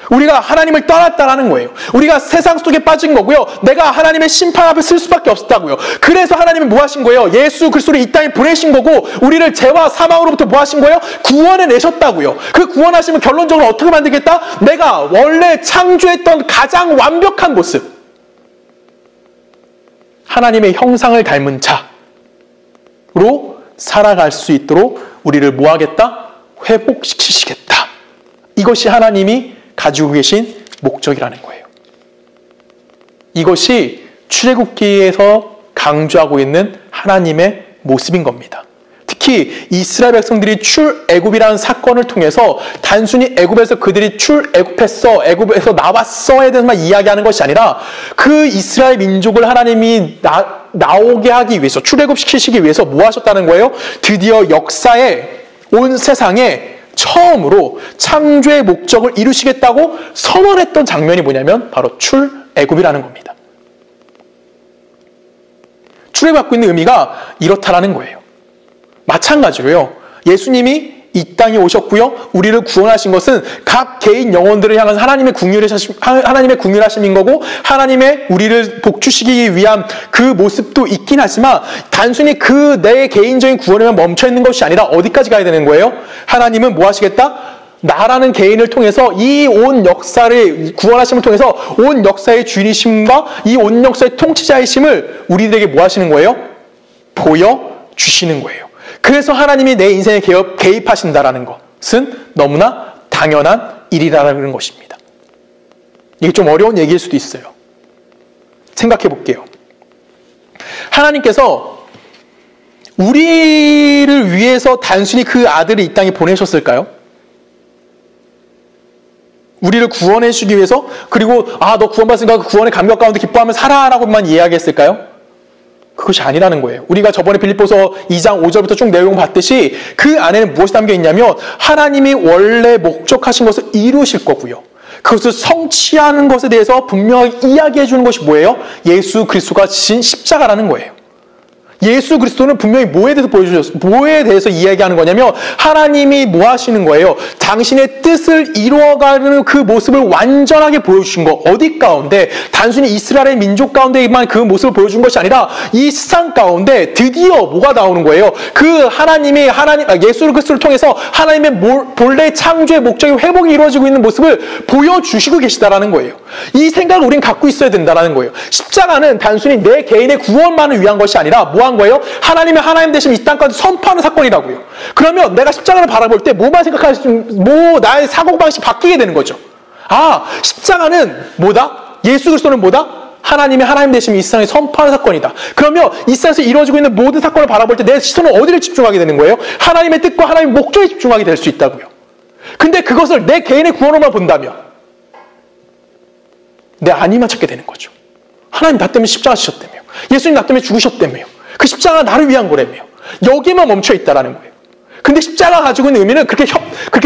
우리가 하나님을 떠났다라는 거예요. 우리가 세상 속에 빠진 거고요. 내가 하나님의 심판 앞에 쓸 수밖에 없었다고요. 그래서 하나님은 뭐 하신 거예요? 예수 그리스도를 이 땅에 보내신 거고, 우리를 죄와 사망으로부터 뭐 하신 거예요? 구원해 내셨다고요. 그 구원하시면 결론적으로 어떻게 만들겠다? 내가 원래 창조했던 가장 완벽한 모습, 하나님의 형상을 닮은 자로 살아갈 수 있도록 우리를 뭐 하겠다? 회복시키시겠다. 이것이 하나님이 가지고 계신 목적이라는 거예요. 이것이 출애굽기에서 강조하고 있는 하나님의 모습인 겁니다. 특히 이스라엘 백성들이 출애굽이라는 사건을 통해서 단순히 애굽에서 그들이 출애굽했어, 애굽에서 나왔어에 대해서만 이야기하는 것이 아니라 그 이스라엘 민족을 하나님이 나오게 하기 위해서, 출애굽시키시기 위해서 뭐 하셨다는 거예요? 드디어 역사에, 온 세상에 처음으로 창조의 목적을 이루시겠다고 선언했던 장면이 뭐냐면 바로 출애굽이라는 겁니다. 출애굽이 갖고 있는 의미가 이렇다라는 거예요. 마찬가지로요, 예수님이 이 땅에 오셨고요, 우리를 구원하신 것은 각 개인 영혼들을 향한 하나님의 궁휼하심인 거고, 하나님의 우리를 복주시기 위한 그 모습도 있긴 하지만 단순히 그 내 개인적인 구원에만 멈춰 있는 것이 아니라 어디까지 가야 되는 거예요? 하나님은 뭐 하시겠다? 나라는 개인을 통해서 이 온 역사를, 구원하심을 통해서 온 역사의 주인이심과 이 온 역사의 통치자이심을 우리들에게 뭐 하시는 거예요? 보여주시는 거예요. 그래서 하나님이 내 인생에 개입하신다라는 것은 너무나 당연한 일이라는 것입니다. 이게 좀 어려운 얘기일 수도 있어요. 생각해 볼게요. 하나님께서 우리를 위해서 단순히 그 아들을 이 땅에 보내셨을까요? 우리를 구원해 주시기 위해서, 그리고 너 구원받았으니까 그 구원의 감격 가운데 기뻐하며 살아라고만 이야기했을까요? 그것이 아니라는 거예요. 우리가 저번에 빌립보서 2장 5절부터 쭉 내용 봤듯이 그 안에는 무엇이 담겨 있냐면 하나님이 원래 목적하신 것을 이루실 거고요, 그것을 성취하는 것에 대해서 분명히 이야기해 주는 것이 뭐예요? 예수 그리스도가 지신 십자가라는 거예요. 예수 그리스도는 분명히 뭐에 대해서 이야기하는 거냐면 하나님이 뭐 하시는 거예요? 당신의 뜻을 이루어가는 그 모습을 완전하게 보여주신 거. 어디 가운데? 단순히 이스라엘의 민족 가운데만 그 모습을 보여준 것이 아니라 이 세상 가운데 드디어 뭐가 나오는 거예요? 그 예수 그리스도를 통해서 하나님의 본래 창조의 목적이 회복이 이루어지고 있는 모습을 보여주시고 계시다라는 거예요. 이 생각을 우린 갖고 있어야 된다는 거예요. 십자가는 단순히 내 개인의 구원만을 위한 것이 아니라 뭐 한 거예요? 하나님의 하나님 되심 이 땅 가운데 선포하는 사건이라고요. 그러면 내가 십자가를 바라볼 때 뭐만 나의 사고방식이 바뀌게 되는 거죠. 아, 십자가는 뭐다? 예수 그리스도는 뭐다? 하나님의 하나님 되심이 이 세상에 선포하는 사건이다. 그러면 이 세상에서 이루어지고 있는 모든 사건을 바라볼 때 내 시선은 어디를 집중하게 되는 거예요? 하나님의 뜻과 하나님의 목적에 집중하게 될 수 있다고요. 근데 그것을 내 개인의 구원으로만 본다면 내 안위만 찾게 되는 거죠. 하나님 나 때문에 십자가 지셨다며. 예수님 나 때문에 죽으셨다며. 그 십자가가 나를 위한 거라며. 여기에만 멈춰 있다라는 거예요. 근데 십자가 가지고 있는 의미는 그렇게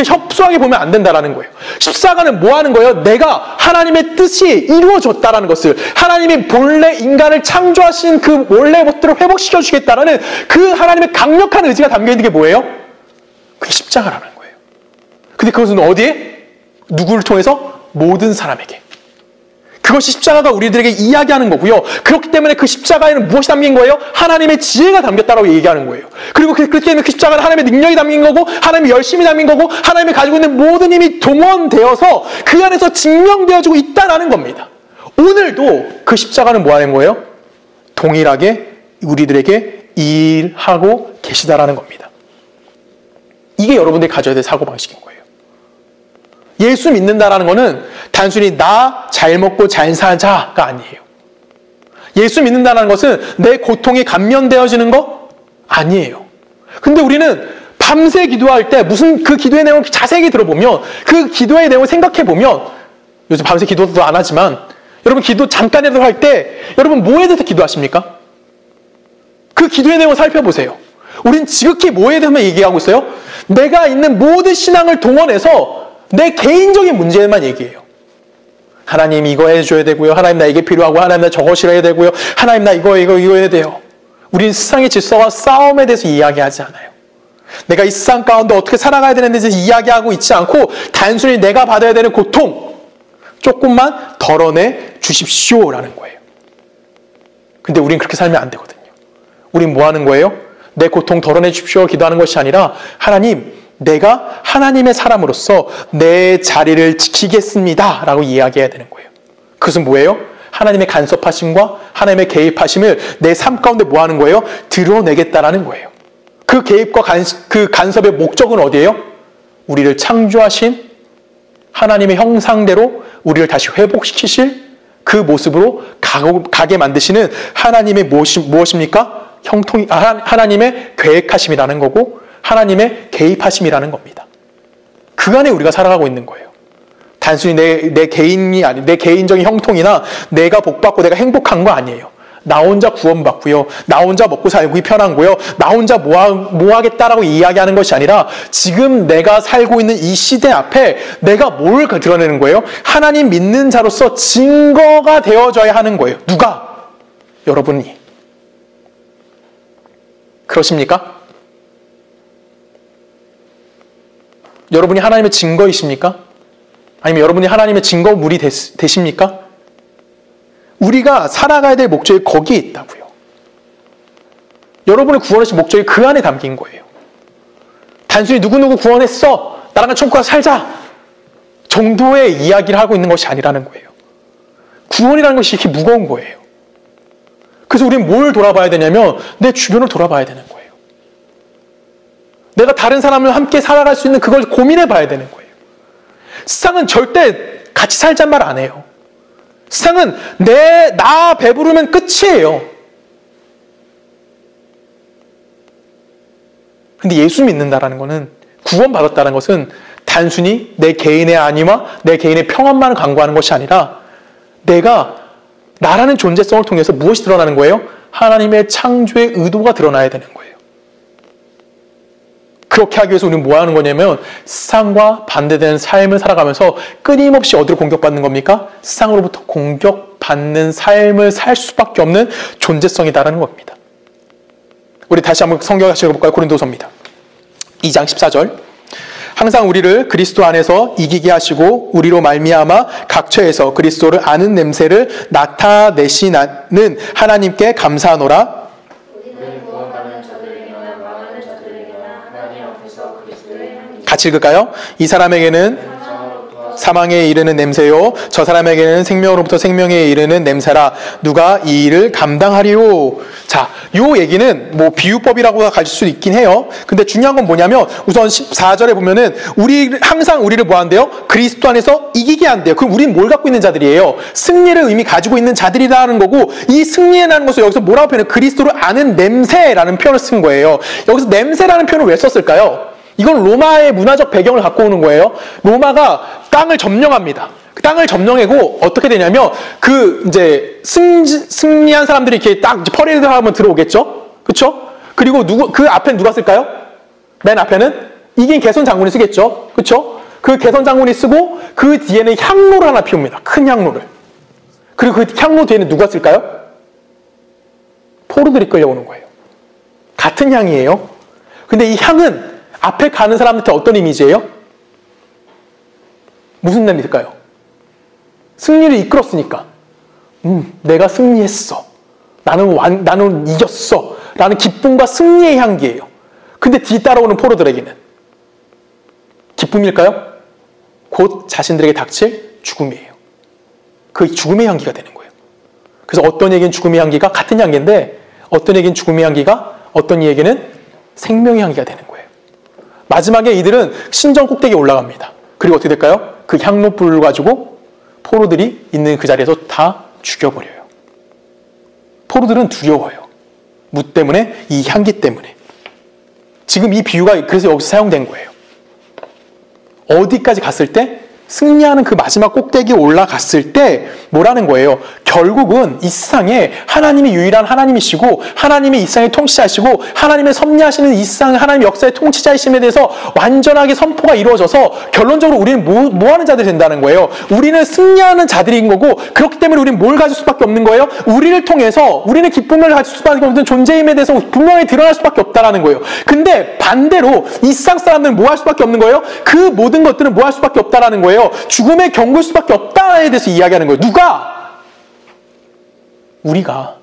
협소하게 보면 안 된다라는 거예요. 십자가는 뭐 하는 거예요? 내가 하나님의 뜻이 이루어졌다라는 것을, 하나님이 본래 인간을 창조하신 그 원래 것들을 회복시켜 주겠다라는 그 하나님의 강력한 의지가 담겨 있는 게 뭐예요? 그게 십자가라는 거예요. 근데 그것은 어디에? 누구를 통해서? 모든 사람에게. 그것이 십자가가 우리들에게 이야기하는 거고요. 그렇기 때문에 그 십자가에는 무엇이 담긴 거예요? 하나님의 지혜가 담겼다라고 얘기하는 거예요. 그리고 그렇기 때문에 그 십자가는 하나님의 능력이 담긴 거고, 하나님의 열심이 담긴 거고, 하나님이 가지고 있는 모든 힘이 동원되어서 그 안에서 증명되어지고 있다라는 겁니다. 오늘도 그 십자가는 뭐 하는 거예요? 동일하게 우리들에게 일하고 계시다라는 겁니다. 이게 여러분들이 가져야 될 사고방식인 거예요. 예수 믿는다라는 거는 단순히 나 잘 먹고 잘 살자가 아니에요. 예수 믿는다는 것은 내 고통이 감면되어지는 거 아니에요. 근데 우리는 밤새 기도할 때 무슨 그 기도의 내용을 자세히 들어보면, 그 기도의 내용을 생각해보면, 요즘 밤새 기도도 안 하지만 여러분 기도 잠깐이라도 할 때 여러분 뭐에 대해서 기도하십니까? 그 기도의 내용을 살펴보세요. 우린 지극히 뭐에 대해서 얘기하고 있어요? 내가 있는 모든 신앙을 동원해서 내 개인적인 문제만 얘기해요. 하나님 이거 해줘야 되고요. 하나님 나 이게 필요하고, 하나님 나 저거 싫어야 되고요. 하나님 나 이거 해야 돼요. 우리는 세상의 질서와 싸움에 대해서 이야기하지 않아요. 내가 이 세상 가운데 어떻게 살아가야 되는데 대해서 이야기하고 있지 않고, 단순히 내가 받아야 되는 고통 조금만 덜어내 주십시오라는 거예요. 근데 우린 그렇게 살면 안 되거든요. 우린 뭐 하는 거예요? 내 고통 덜어내 주십시오 기도하는 것이 아니라, 하나님 내가 하나님의 사람으로서 내 자리를 지키겠습니다 라고 이야기해야 되는 거예요. 그것은 뭐예요? 하나님의 간섭하심과 하나님의 개입하심을 내 삶 가운데 뭐 하는 거예요? 드러내겠다라는 거예요. 그 개입과 그 간섭의 목적은 어디예요? 우리를 창조하신 하나님의 형상대로 우리를 다시 회복시키실 그 모습으로 가게 만드시는 하나님의 무엇입니까? 하나님의 계획하심이라는 거고, 하나님의 개입하심이라는 겁니다. 그 안에 우리가 살아가고 있는 거예요. 단순히 내 개인이 아니, 내 개인적인 형통이나 내가 복받고 내가 행복한 거 아니에요. 나 혼자 구원받고요. 나 혼자 먹고 살기 편한고요. 나 혼자 뭐 하겠다라고 이야기하는 것이 아니라, 지금 내가 살고 있는 이 시대 앞에 내가 뭘 드러내는 거예요? 하나님 믿는 자로서 증거가 되어져야 하는 거예요. 누가? 여러분이. 그러십니까? 여러분이 하나님의 증거이십니까? 아니면 여러분이 하나님의 증거물이 되십니까? 우리가 살아가야 될 목적이 거기에 있다고요. 여러분을 구원하신 목적이 그 안에 담긴 거예요. 단순히 누구누구 구원했어, 나랑 같이 천국 가서 살자 정도의 이야기를 하고 있는 것이 아니라는 거예요. 구원이라는 것이 이렇게 무거운 거예요. 그래서 우리는 뭘 돌아봐야 되냐면 내 주변을 돌아봐야 되는 거예요. 내가 다른 사람을 함께 살아갈 수 있는 그걸 고민해 봐야 되는 거예요. 세상은 절대 같이 살자는 말 안 해요. 세상은 나 배부르면 끝이에요. 근데 예수 믿는다라는 것은, 구원받았다는 것은 단순히 내 개인의 안위와 내 개인의 평안만을 강구하는 것이 아니라, 내가 나라는 존재성을 통해서 무엇이 드러나는 거예요? 하나님의 창조의 의도가 드러나야 되는 거예요. 그렇게 하기 위해서 우리는 뭐 하는 거냐면, 세상과 반대되는 삶을 살아가면서 끊임없이 어디로 공격받는 겁니까? 세상으로부터 공격받는 삶을 살 수밖에 없는 존재성이다라는 겁니다. 우리 다시 한번 성경 같이 읽어볼까요? 고린도서입니다. 2장 14절. 항상 우리를 그리스도 안에서 이기게 하시고 우리로 말미암아 각처에서 그리스도를 아는 냄새를 나타내시는 하나님께 감사하노라. 같이 읽을까요? 이 사람에게는 사망에 이르는 냄새요 저 사람에게는 생명으로부터 생명에 이르는 냄새라. 누가 이 일을 감당하리요. 자, 요 얘기는 뭐 비유법이라고 가질 수 있긴 해요. 근데 중요한 건 뭐냐면 우선 14절에 보면은 항상 우리를 뭐 한대요? 그리스도 안에서 이기게 한대요. 그럼 우리는 뭘 갖고 있는 자들이에요? 승리를 이미 가지고 있는 자들이라는 거고, 이 승리라는 것을 여기서 뭐라고 표현해요? 그리스도를 아는 냄새라는 표현을 쓴 거예요. 여기서 냄새라는 표현을 왜 썼을까요? 이건 로마의 문화적 배경을 갖고 오는 거예요. 로마가 땅을 점령합니다. 그 땅을 점령하고 어떻게 되냐면 이제 승리한 사람들이 이렇게 딱 퍼레이드 하면 들어오겠죠. 그렇죠? 그리고 그 앞엔 누가 쓸까요? 맨 앞에는 이긴 개선 장군이 쓰겠죠. 그렇죠? 그 개선 장군이 쓰고 그 뒤에는 향로를 하나 피웁니다. 큰 향로를. 그리고 그 향로 뒤에는 누가 쓸까요? 포로들이 끌려오는 거예요. 같은 향이에요. 근데 이 향은 앞에 가는 사람한테 어떤 이미지예요? 무슨 의미일까요? 승리를 이끌었으니까. 내가 승리했어. 나는 이겼어. 라는 기쁨과 승리의 향기예요. 근데 뒤따라오는 포로들에게는 기쁨일까요? 곧 자신들에게 닥칠 죽음이에요. 그 죽음의 향기가 되는 거예요. 그래서 어떤 이에게는 죽음의 향기가 같은 향기인데, 어떤 이에게는 죽음의 향기가, 어떤 이에게는 생명의 향기가 되는 거예요. 마지막에 이들은 신전 꼭대기에 올라갑니다. 그리고 어떻게 될까요? 그 향로불을 가지고 포로들이 있는 그 자리에서 다 죽여버려요. 포로들은 두려워요. 무 때문에, 이 향기 때문에. 지금 이 비유가 그래서 여기서 사용된 거예요. 어디까지 갔을 때? 승리하는 그 마지막 꼭대기에 올라갔을 때 뭐라는 거예요? 결국은 이 세상에 하나님이 유일한 하나님이시고, 하나님이 이 세상에 통치자시고, 하나님의 섭리하시는 이 세상 하나님의 역사의 통치자이심에 대해서 완전하게 선포가 이루어져서 결론적으로 우리는 뭐 하는 자들이 된다는 거예요? 우리는 승리하는 자들인 거고, 그렇기 때문에 우리는 뭘 가질 수밖에 없는 거예요? 우리를 통해서 우리는 기쁨을 가질 수밖에 없는 존재임에 대해서 분명히 드러날 수밖에 없다는 거예요. 근데 반대로 이 세상 사람들은 뭐 할 수밖에 없는 거예요? 그 모든 것들은 뭐 할 수밖에 없다는 거예요. 죽음에 경고할 수밖에 없다에 대해서 이야기하는 거예요. 누가? 우리가.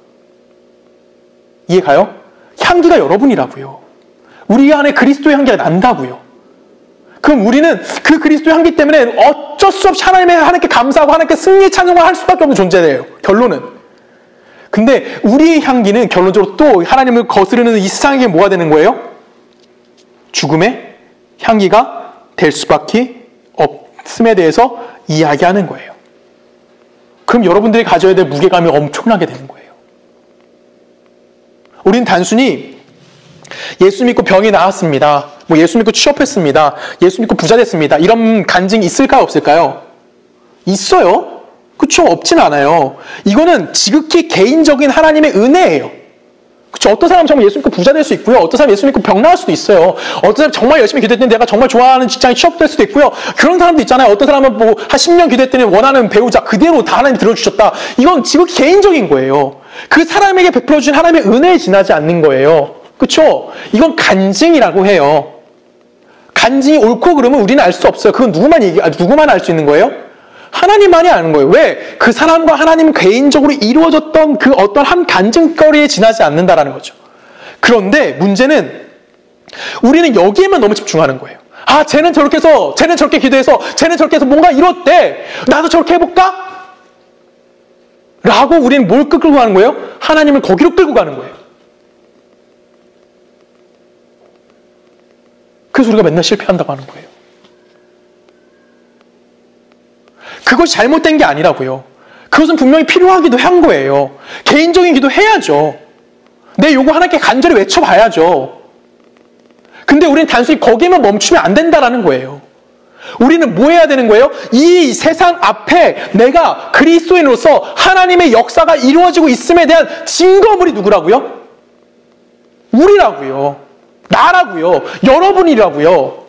이해가요? 향기가 여러분이라고요. 우리 안에 그리스도의 향기가 난다고요. 그럼 우리는 그 그리스도의 향기 때문에 어쩔 수 없이 하나님께 감사하고 하나님께 승리의 찬양을 할 수밖에 없는 존재예요. 결론은. 근데 우리의 향기는 결론적으로 또 하나님을 거스르는 이 세상에게 뭐가 되는 거예요? 죽음의 향기가 될 수밖에 없음에 대해서 이야기하는 거예요. 그럼 여러분들이 가져야 될 무게감이 엄청나게 되는 거예요. 우린 단순히 예수 믿고 병이 나았습니다. 뭐 예수 믿고 취업했습니다. 예수 믿고 부자 됐습니다. 이런 간증이 있을까요? 없을까요? 있어요. 그렇죠? 없진 않아요. 이거는 지극히 개인적인 하나님의 은혜예요. 그렇죠? 어떤 사람은 정말 예수 믿고 부자 될 수 있고요. 어떤 사람은 예수 믿고 병 나을 수도 있어요. 어떤 사람은 정말 열심히 기도했더니 내가 정말 좋아하는 직장에 취업될 수도 있고요. 그런 사람도 있잖아요. 어떤 사람은 뭐 한 10년 기도했더니 원하는 배우자 그대로 다 하나님이 들어주셨다. 이건 지극히 개인적인 거예요. 그 사람에게 베풀어 주신 하나님의 은혜에 지나지 않는 거예요. 그렇죠? 이건 간증이라고 해요. 간증이 옳고 그름은 우리는 알 수 없어요. 그건 누구만 알 수 있는 거예요? 하나님만이 아는 거예요. 왜? 그 사람과 하나님 개인적으로 이루어졌던 그 어떤 한 간증거리에 지나지 않는다라는 거죠. 그런데 문제는 우리는 여기에만 너무 집중하는 거예요. 아, 쟤는 저렇게 해서, 쟤는 저렇게 기도해서, 쟤는 저렇게 해서 뭔가 이뤘대. 나도 저렇게 해볼까? 라고 우리는 뭘 끌고 가는 거예요? 하나님을 거기로 끌고 가는 거예요. 그래서 우리가 맨날 실패한다고 하는 거예요. 그것이 잘못된 게 아니라고요. 그것은 분명히 필요하기도 한 거예요. 개인적인 기도 해야죠. 내 요구 하나님께 간절히 외쳐봐야죠. 근데 우리는 단순히 거기에만 멈추면 안 된다라는 거예요. 우리는 뭐 해야 되는 거예요? 이 세상 앞에 내가 그리스도인으로서 하나님의 역사가 이루어지고 있음에 대한 증거물이 누구라고요? 우리라고요. 나라고요. 여러분이라고요.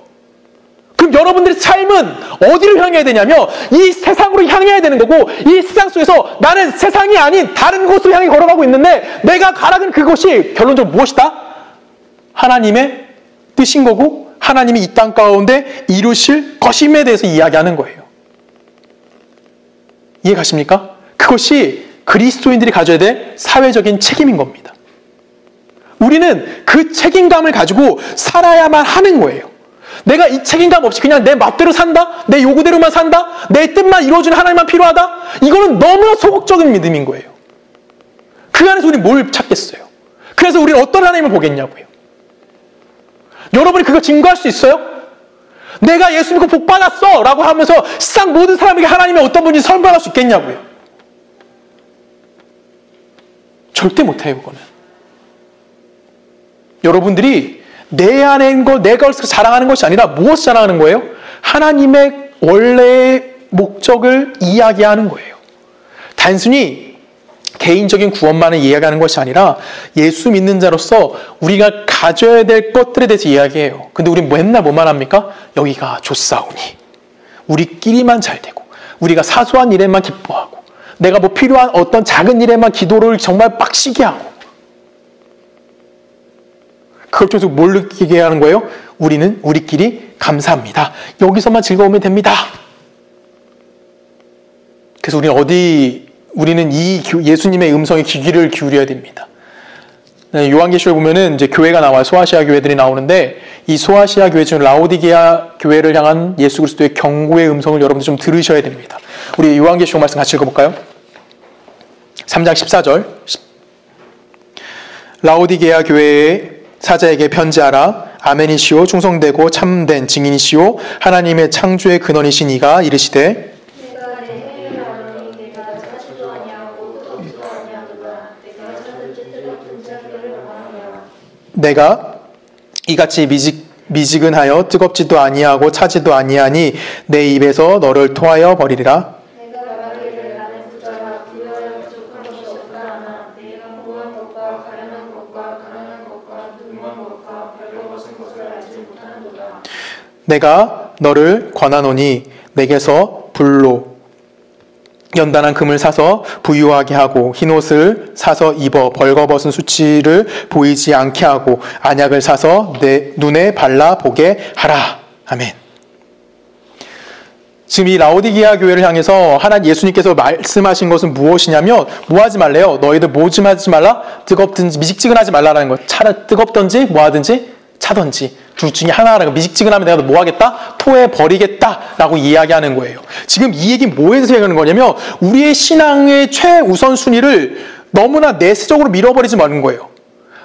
그럼 여러분들의 삶은 어디로 향해야 되냐면 이 세상으로 향해야 되는 거고, 이 세상 속에서 나는 세상이 아닌 다른 곳으로 향해 걸어가고 있는데 내가 가라는 그것이 결론적으로 무엇이다? 하나님의 뜻인 거고 하나님이 이 땅 가운데 이루실 것임에 대해서 이야기하는 거예요. 이해가십니까? 그것이 그리스도인들이 가져야 될 사회적인 책임인 겁니다. 우리는 그 책임감을 가지고 살아야만 하는 거예요. 내가 이 책임감 없이 그냥 내 맘대로 산다? 내 요구대로만 산다? 내 뜻만 이루어주는 하나님만 필요하다? 이거는 너무나 소극적인 믿음인 거예요. 그 안에서 우리 뭘 찾겠어요? 그래서 우리는 어떤 하나님을 보겠냐고요. 여러분이 그거 증거할 수 있어요? 내가 예수 믿고 복 받았어 라고 하면서 세상 모든 사람에게 하나님의 어떤 분인지 설명할 수 있겠냐고요. 절대 못해요. 그거는. 여러분들이 내 안에 있는 거 내가 자랑하는 것이 아니라 무엇을 자랑하는 거예요? 하나님의 원래의 목적을 이야기하는 거예요. 단순히 개인적인 구원만을 이야기하는 것이 아니라 예수 믿는 자로서 우리가 가져야 될 것들에 대해서 이야기해요. 근데 우리 맨날 뭐만 합니까? 여기가 좋사오니 우리끼리만 잘 되고 우리가 사소한 일에만 기뻐하고 내가 뭐 필요한 어떤 작은 일에만 기도를 정말 빡시게 하고 그걸 통해서 뭘 느끼게 하는 거예요? 우리는 우리끼리 감사합니다. 여기서만 즐거우면 됩니다. 그래서 우리는 이 예수님의 음성에 귀를 기울여야 됩니다. 요한계시록에 보면은 이제 교회가 나와요. 소아시아 교회들이 나오는데 이 소아시아 교회 중 라오디게아 교회를 향한 예수 그리스도의 경고의 음성을 여러분들 좀 들으셔야 됩니다. 우리 요한계시록 말씀 같이 읽어볼까요? 3장 14절 라오디게아 교회의 사자에게 편지하라. 아멘이시오 충성되고 참된 증인이시오 하나님의 창조의 근원이신 이가 이르시되 내가 이같이 미지근하여 뜨겁지도 아니하고 차지도 아니하니 내 입에서 너를 토하여 버리리라. 내가 말하기를 나는 부자라 부여하여 부족한 것이 없다 하나 내가 공한 것과 가련한 것과 가난한 것과 눈먼 것과 별거벗은 것을 알지 못하는도다. 내가 너를 권하노니 내게서 불로 연단한 금을 사서 부유하게 하고 흰옷을 사서 입어 벌거벗은 수치를 보이지 않게 하고 안약을 사서 내 눈에 발라 보게 하라. 아멘. 지금 이 라오디게아 교회를 향해서 예수님께서 말씀하신 것은 무엇이냐면 뭐 하지 말래요? 너희들 뭐 좀 하지 말라? 뜨겁든지 미직지근하지 말라라는 것. 차라리 뜨겁든지 뭐 하든지 차든지 둘 중에 하나라고. 미직지근하면 내가 뭐 하겠다? 토해버리겠다라고 이야기하는 거예요. 지금 이 얘기는 뭐에 대해서 얘기하는 거냐면 우리의 신앙의 최우선순위를 너무나 내세적으로 밀어버리지 마는 거예요.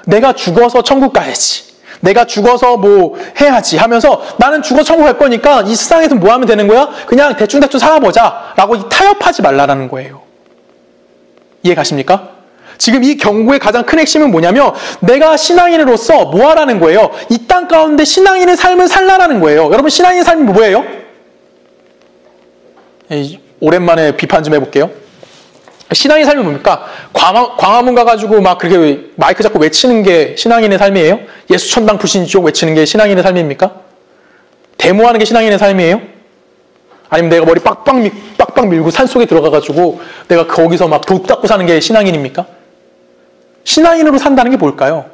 내가 죽어서 천국 가야지. 내가 죽어서 뭐 해야지 하면서 나는 죽어서 천국 갈 거니까 이 세상에서 뭐 하면 되는 거야? 그냥 대충대충 살아보자 라고 타협하지 말라라는 거예요. 이해 가십니까? 지금 이 경고의 가장 큰 핵심은 뭐냐면 내가 신앙인으로서 뭐 하라는 거예요? 이 땅 가운데 신앙인의 삶을 살라라는 거예요. 여러분 신앙인의 삶이 뭐예요? 오랜만에 비판 좀 해볼게요. 신앙의 삶이 뭡니까? 광화문 가가지고 막 그렇게 마이크 잡고 외치는 게 신앙인의 삶이에요? 예수 천당 불신지옥 외치는 게 신앙인의 삶입니까? 데모하는 게 신앙인의 삶이에요? 아니면 내가 머리 빡빡 밀고 산속에 들어가가지고 내가 거기서 막 돛 닦고 사는 게 신앙인입니까? 신앙인으로 산다는 게 뭘까요?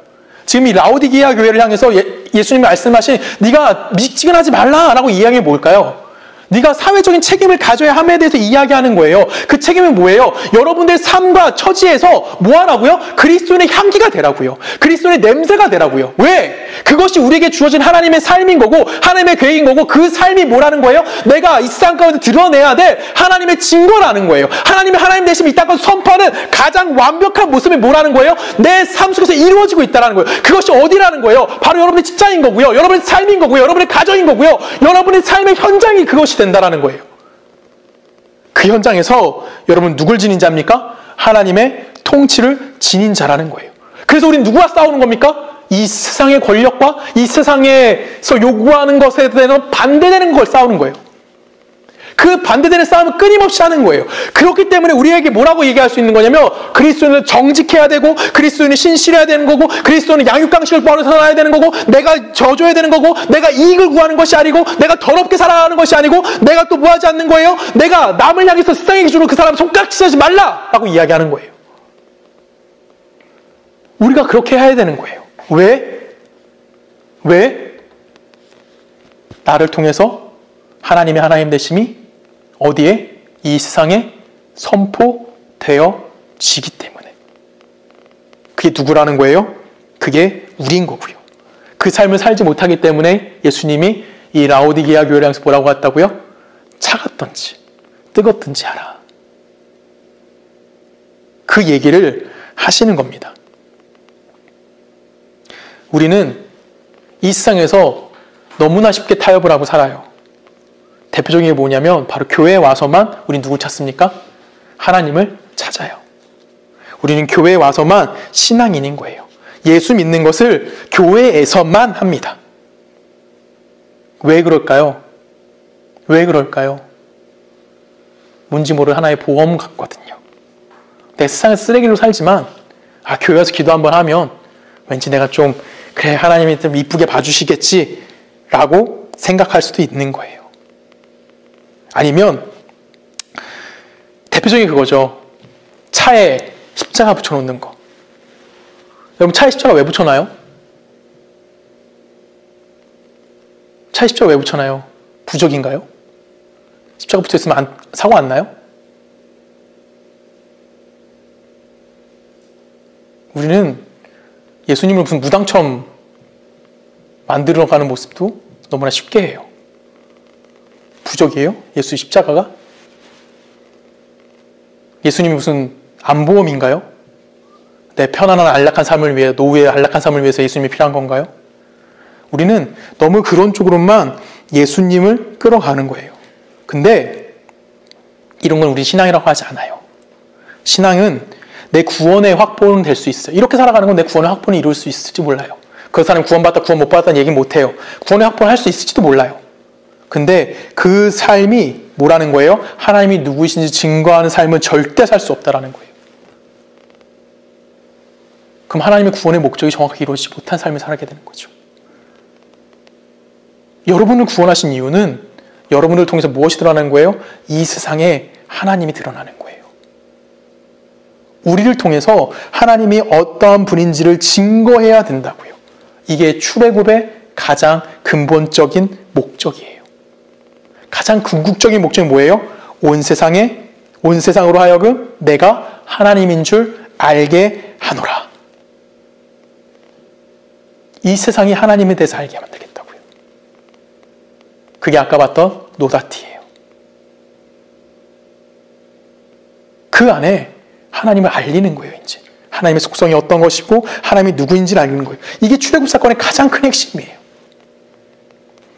지금 이 라오디게아 교회를 향해서 예수님이 말씀하신 네가 미직지근하지 말라라고 이야기해 뭘까요? 네가 사회적인 책임을 가져야 함에 대해서 이야기하는 거예요. 그 책임은 뭐예요? 여러분들의 삶과 처지에서 뭐 하라고요? 그리스도인의 향기가 되라고요. 그리스도인의 냄새가 되라고요. 왜? 그것이 우리에게 주어진 하나님의 삶인 거고 하나님의 계획인 거고 그 삶이 뭐라는 거예요? 내가 이 세상 가운데 드러내야 될 하나님의 증거라는 거예요. 하나님 대신 이 땅 가운데 선포하는 가장 완벽한 모습이 뭐라는 거예요? 내 삶 속에서 이루어지고 있다는 거예요. 그것이 어디라는 거예요? 바로 여러분의 직장인 거고요. 여러분의 삶인 거고요. 여러분의 가정인 거고요. 여러분의 삶의 현장이 그것이 된다라는 거예요. 그 현장에서 여러분 누굴 지닌 자입니까? 하나님의 통치를 지닌 자라는 거예요. 그래서 우리는 누구와 싸우는 겁니까? 이 세상의 권력과 이 세상에서 요구하는 것에 대해서 반대되는 걸 싸우는 거예요. 그 반대되는 싸움을 끊임없이 하는 거예요. 그렇기 때문에 우리에게 뭐라고 얘기할 수 있는 거냐면 그리스도인은 정직해야 되고 그리스도인은 신실해야 되는 거고 그리스도인은 양육강식을 벌어서나야 되는 거고 내가 져줘야 되는 거고 내가 이익을 구하는 것이 아니고 내가 더럽게 살아가는 것이 아니고 내가 또 뭐 하지 않는 거예요? 내가 남을 향해서 세상의 기준으로 그 사람 손가락질하지 말라라고 이야기하는 거예요. 우리가 그렇게 해야 되는 거예요. 왜? 나를 통해서 하나님의 하나님 되심이 어디에? 이 세상에 선포되어지기 때문에. 그게 누구라는 거예요? 그게 우리인 거고요. 그 삶을 살지 못하기 때문에 예수님이 이 라오디게아 교회를 향해서 뭐라고 했다고요? 차갑던지 뜨겁든지 하라. 그 얘기를 하시는 겁니다. 우리는 이 세상에서 너무나 쉽게 타협을 하고 살아요. 대표적인 게 뭐냐면 바로 교회에 와서만 우린 누굴 찾습니까? 하나님을 찾아요. 우리는 교회에 와서만 신앙인인 거예요. 예수 믿는 것을 교회에서만 합니다. 왜 그럴까요? 왜 그럴까요? 뭔지 모를 하나의 보험 같거든요. 내 세상의 쓰레기로 살지만 교회 와서 기도 한번 하면 왠지 내가 좀 그래 하나님이 좀 이쁘게 봐주시겠지 라고 생각할 수도 있는 거예요. 아니면 대표적인 그거죠. 차에 십자가 붙여놓는 거. 여러분 차에 십자가 왜 붙여놔요? 차에 십자가 왜 붙여놔요? 부적인가요? 십자가 붙어있으면 사고 안 나요? 우리는 예수님을 무슨 무당처럼 만들어가는 모습도 너무나 쉽게 해요. 부적이에요? 예수 십자가가? 예수님이 무슨 안보험인가요? 내 편안한 안락한 삶을 위해, 노후의 안락한 삶을 위해서 예수님이 필요한 건가요? 우리는 너무 그런 쪽으로만 예수님을 끌어가는 거예요. 근데 이런 건 우리 신앙이라고 하지 않아요. 신앙은 내 구원의 확보는 될 수 있어요. 이렇게 살아가는 건 내 구원의 확보는 이룰 수 있을지 몰라요. 그 사람이 구원받다 구원 못 받았다는 얘기 못해요. 구원의 확보를 할 수 있을지도 몰라요. 근데 그 삶이 뭐라는 거예요? 하나님이 누구이신지 증거하는 삶은 절대 살 수 없다라는 거예요. 그럼 하나님의 구원의 목적이 정확히 이루어지지 못한 삶을 살게 되는 거죠. 여러분을 구원하신 이유는 여러분을 통해서 무엇이 드러나는 거예요? 이 세상에 하나님이 드러나는 거예요. 우리를 통해서 하나님이 어떠한 분인지를 증거해야 된다고요. 이게 출애굽의 가장 근본적인 목적이에요. 가장 궁극적인 목적이 뭐예요? 온 세상으로 하여금 내가 하나님인 줄 알게 하노라. 이 세상이 하나님에 대해서 알게 만들겠다고요. 그게 아까 봤던 노다티예요. 그 안에 하나님을 알리는 거예요, 이제. 하나님의 속성이 어떤 것이고 하나님이 누구인지를 알리는 거예요. 이게 출애굽 사건의 가장 큰 핵심이에요.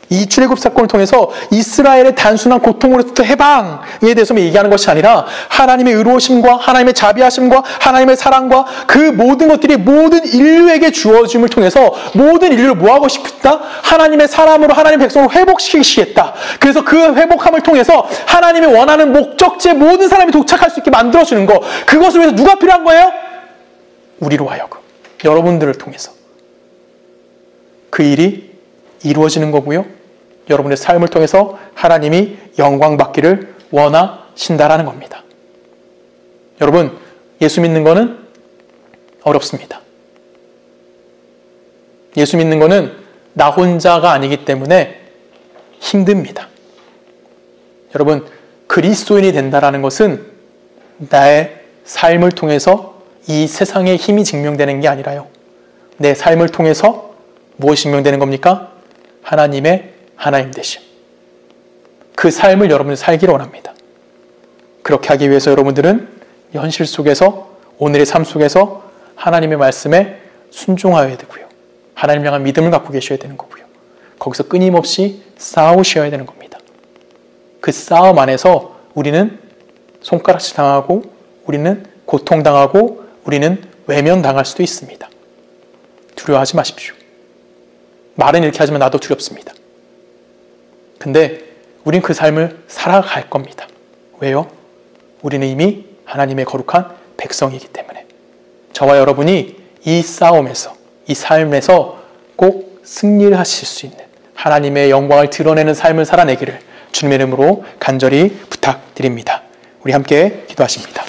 이 출애굽 사건을 통해서 이스라엘의 단순한 고통으로부터 해방에 대해서 얘기하는 것이 아니라 하나님의 의로우심과 하나님의 자비하심과 하나님의 사랑과 그 모든 것들이 모든 인류에게 주어짐을 통해서 모든 인류를 뭐하고 싶다? 하나님의 사람으로 하나님의 백성으로 회복시키시겠다. 그래서 그 회복함을 통해서 하나님이 원하는 목적지에 모든 사람이 도착할 수 있게 만들어주는 거. 그것을 위해서 누가 필요한 거예요? 우리로 하여금. 여러분들을 통해서. 그 일이 이루어지는 거고요. 여러분의 삶을 통해서 하나님이 영광 받기를 원하신다라는 겁니다. 여러분, 예수 믿는 거는 어렵습니다. 예수 믿는 거는 나 혼자가 아니기 때문에 힘듭니다. 여러분, 그리스도인이 된다라는 것은 나의 삶을 통해서 이 세상의 힘이 증명되는 게 아니라요. 내 삶을 통해서 무엇이 증명되는 겁니까? 하나님의 하나님 되심. 그 삶을 여러분이 살기를 원합니다. 그렇게 하기 위해서 여러분들은 현실 속에서 오늘의 삶 속에서 하나님의 말씀에 순종하여야 되고요. 하나님 향한 믿음을 갖고 계셔야 되는 거고요. 거기서 끊임없이 싸우셔야 되는 겁니다. 그 싸움 안에서 우리는 손가락질 당하고 우리는 고통당하고 우리는 외면당할 수도 있습니다. 두려워하지 마십시오. 말은 이렇게 하지만 나도 두렵습니다. 근데 우린 그 삶을 살아갈 겁니다. 왜요? 우리는 이미 하나님의 거룩한 백성이기 때문에. 저와 여러분이 이 싸움에서, 이 삶에서 꼭 승리를 하실 수 있는 하나님의 영광을 드러내는 삶을 살아내기를 주님의 이름으로 간절히 부탁드립니다. 우리 함께 기도하십니다.